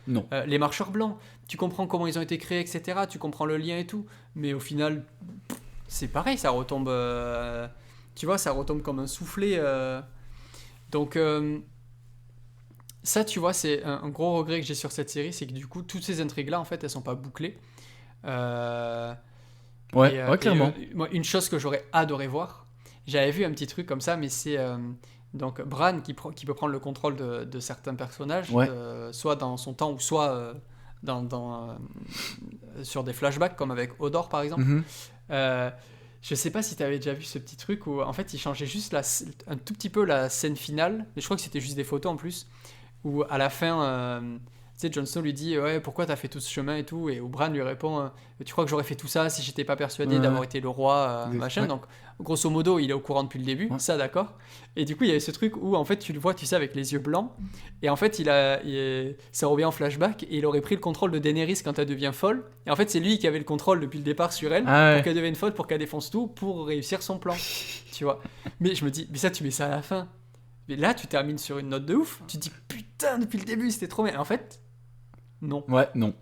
Non. Les marcheurs blancs, tu comprends comment ils ont été créés, etc. Tu comprends le lien et tout. Mais au final, c'est pareil, ça retombe. Tu vois, ça retombe comme un soufflet. Donc. Ça, tu vois, c'est un gros regret que j'ai sur cette série, c'est que du coup, toutes ces intrigues-là, en fait, elles sont pas bouclées. Clairement. Moi, une chose que j'aurais adoré voir, j'avais vu un petit truc comme ça, mais c'est donc Bran qui peut prendre le contrôle de certains personnages, soit dans son temps ou soit sur des flashbacks, comme avec Hodor, par exemple. Mm-hmm. Je sais pas si tu avais déjà vu ce petit truc où, en fait, il changeait juste un tout petit peu la scène finale, mais je crois que c'était juste des photos en plus. Où à la fin, tu sais, Jon Snow lui dit ouais, pourquoi t'as fait tout ce chemin et tout, et Bran lui répond tu crois que j'aurais fait tout ça si j'étais pas persuadé d'avoir été le roi, machin. Donc grosso modo il est au courant depuis le début, ça d'accord. Et du coup il y avait ce truc où en fait tu le vois, tu sais, avec les yeux blancs, et en fait ça revient en flashback, et il aurait pris le contrôle de Daenerys quand elle devient folle, et en fait c'est lui qui avait le contrôle depuis le départ sur elle, pour qu'elle devienne folle, pour qu'elle défonce tout, pour réussir son plan, tu vois. Mais je me dis, mais ça tu mets ça à la fin. Mais là, tu termines sur une note de ouf. Tu te dis, putain, depuis le début, c'était trop bien. En fait, non. Ouais, non.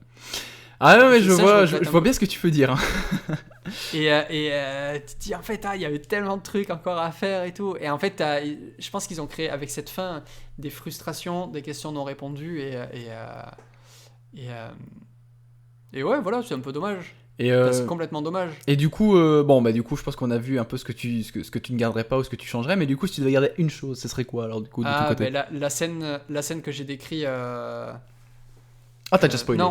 Ah non, mais je vois bien ce que tu peux dire. Et tu te dis, en fait, il y avait tellement de trucs encore à faire et tout. Et en fait, je pense qu'ils ont créé, avec cette fin, des frustrations, des questions non répondues. Et ouais, voilà, c'est un peu dommage. C'est complètement dommage. Et du coup, je pense qu'on a vu un peu ce que tu ne garderais pas ou ce que tu changerais, mais du coup, si tu devais garder une chose, ce serait quoi alors du coup de ton côté? La scène que j'ai décrite. Ah, t'as déjà spoilé.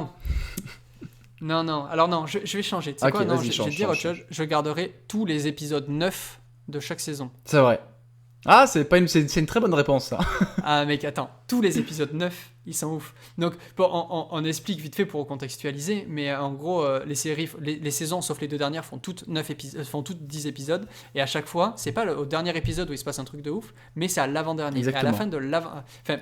Non. Alors non, je vais changer. Tu sais quoi? Non, je vais dire autre chose. Je garderai tous les épisodes 9 de chaque saison. C'est vrai. Ah, c'est une très bonne réponse, ça. Ah mec, attends, tous les épisodes 9, ils sont ouf. Donc, bon, on explique vite fait pour contextualiser, mais en gros, les séries, les saisons, sauf les deux dernières, font toutes 10 épisodes, et à chaque fois, c'est pas au dernier épisode où il se passe un truc de ouf, mais c'est à l'avant-dernier. Et à la fin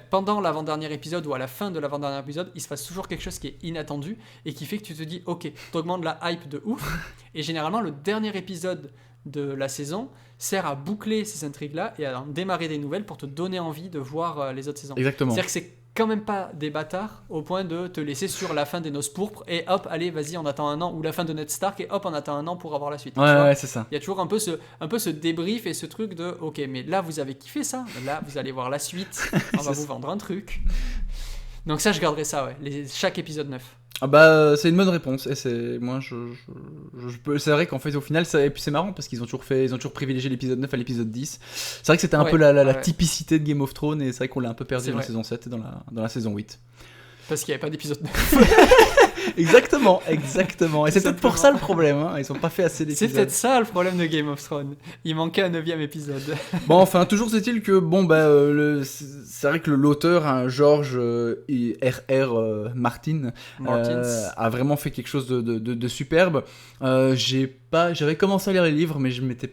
pendant l'avant-dernier épisode ou à la fin de l'avant-dernier épisode, il se passe toujours quelque chose qui est inattendu et qui fait que tu te dis, ok, t'augmentes la hype de ouf, et généralement, le dernier épisode de la saison sert à boucler ces intrigues-là et à en démarrer des nouvelles pour te donner envie de voir les autres saisons. Exactement. C'est-à-dire que c'est quand même pas des bâtards au point de te laisser sur la fin des Noces Pourpres et hop, allez, vas-y, on attend un an, ou la fin de Ned Stark et hop, on attend un an pour avoir la suite. Ouais, c'est ça. Il y a toujours un peu ce débrief et ce truc de ok, mais là vous avez kiffé ça, là vous allez voir la suite, on va vous vendre un truc. Donc ça, je garderai ça, ouais, chaque épisode 9. Ah bah c'est une bonne réponse et c'est c'est vrai qu'en fait au final et puis c'est marrant parce qu'ils ont toujours privilégié l'épisode 9 à l'épisode 10. C'est vrai que c'était un peu la typicité de Game of Thrones et c'est vrai qu'on l'a un peu perdu dans la saison 7 et dans la saison 8. Parce qu'il n'y avait pas d'épisode 9. Exactement. Et c'est peut-être pour ça le problème, hein. Ils ont pas fait assez d'épisodes. C'est peut-être ça le problème de Game of Thrones. Il manquait un 9ème épisode. Bon, enfin, toujours est-il que, c'est vrai que l'auteur, hein, George R.R. Martin, a vraiment fait quelque chose de superbe. J'avais commencé à lire les livres, mais je m'étais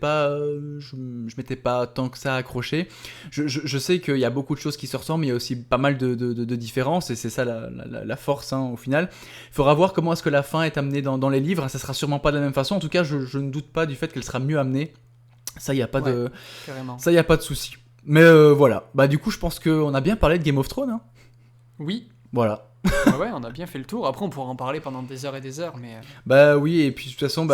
pas tant que ça accroché. Je sais qu'il y a beaucoup de choses qui se ressemblent, mais il y a aussi pas mal de différences, et c'est ça la force, hein, au final. Il faudra voir comment est-ce que la fin est amenée dans les livres. Ça sera sûrement pas de la même façon. En tout cas, je ne doute pas du fait qu'elle sera mieux amenée. Ça, il y a pas de souci. Mais voilà. Bah du coup, je pense qu'on a bien parlé de Game of Thrones, hein. Oui. Voilà. Ouais, on a bien fait le tour. Après, on pourra en parler pendant des heures et des heures, mais. Bah oui, et puis de toute façon,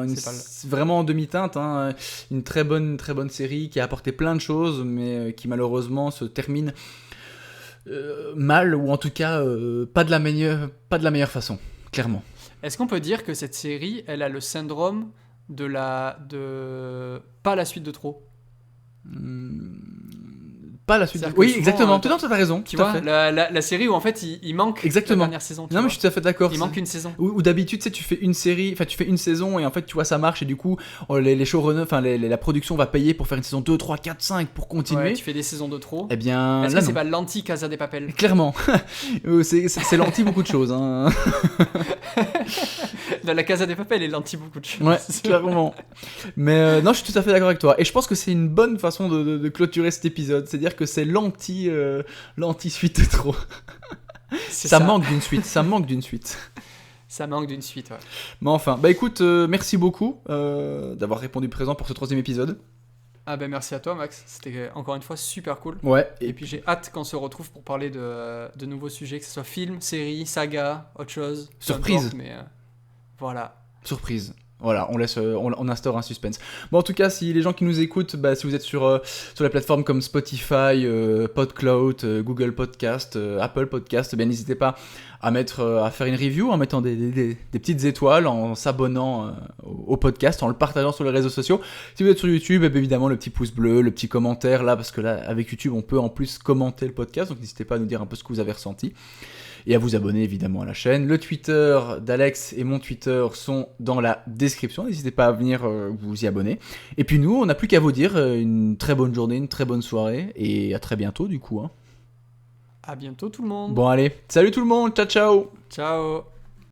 c'est vraiment en demi-teinte, hein, une très bonne série qui a apporté plein de choses, mais qui malheureusement se termine mal, ou en tout cas pas de la meilleure façon, clairement. Est-ce qu'on peut dire que cette série, elle a le syndrome de pas la suite de trop? Pas la suite. Oui, exactement. Tu as raison. Tu vois, la série où en fait il manque exactement. la dernière saison. Non, mais je suis tout à fait d'accord. Il manque une saison. Ou d'habitude, tu fais une série, enfin tu fais une saison et en fait tu vois ça marche et du coup les showrunners, enfin la production va payer pour faire une saison 2, 3, 4, 5 pour continuer. Ouais, tu fais des saisons de trop. Eh bien, est-ce que c'est pas l'anti Casa des Papel? Clairement. c'est l'anti beaucoup de choses, hein. La Casa des Papel est l'anti beaucoup de choses. Ouais, clairement. Mais non, je suis tout à fait d'accord avec toi. Et je pense que c'est une bonne façon de clôturer cet épisode. C'est-à-dire que c'est l'anti suite de trop. Ça manque d'une suite. Ça manque d'une suite, ouais. Mais enfin, bah écoute, merci beaucoup d'avoir répondu présent pour ce 3e épisode. Ah ben merci à toi, Max, c'était encore une fois super cool. Ouais. Et puis j'ai hâte qu'on se retrouve pour parler de nouveaux sujets, que ce soit film, série, saga, autre chose. Surprise. Importe, mais voilà. Surprise. Voilà, on instaure un suspense. Bon, en tout cas, si les gens qui nous écoutent, si vous êtes sur la plateforme comme Spotify, PodCloud, Google Podcast, Apple Podcast, n'hésitez pas à faire une review en mettant des petites étoiles, en s'abonnant au podcast, en le partageant sur les réseaux sociaux. Si vous êtes sur YouTube, évidemment, le petit pouce bleu, le petit commentaire là, parce que là, avec YouTube, on peut en plus commenter le podcast, donc n'hésitez pas à nous dire un peu ce que vous avez ressenti. Et à vous abonner évidemment à la chaîne. Le Twitter d'Alex et mon Twitter sont dans la description. N'hésitez pas à venir vous y abonner. Et puis nous, on n'a plus qu'à vous dire une très bonne journée, une très bonne soirée. Et à très bientôt du coup, hein. À bientôt tout le monde. Bon allez, salut tout le monde, ciao ciao. Ciao.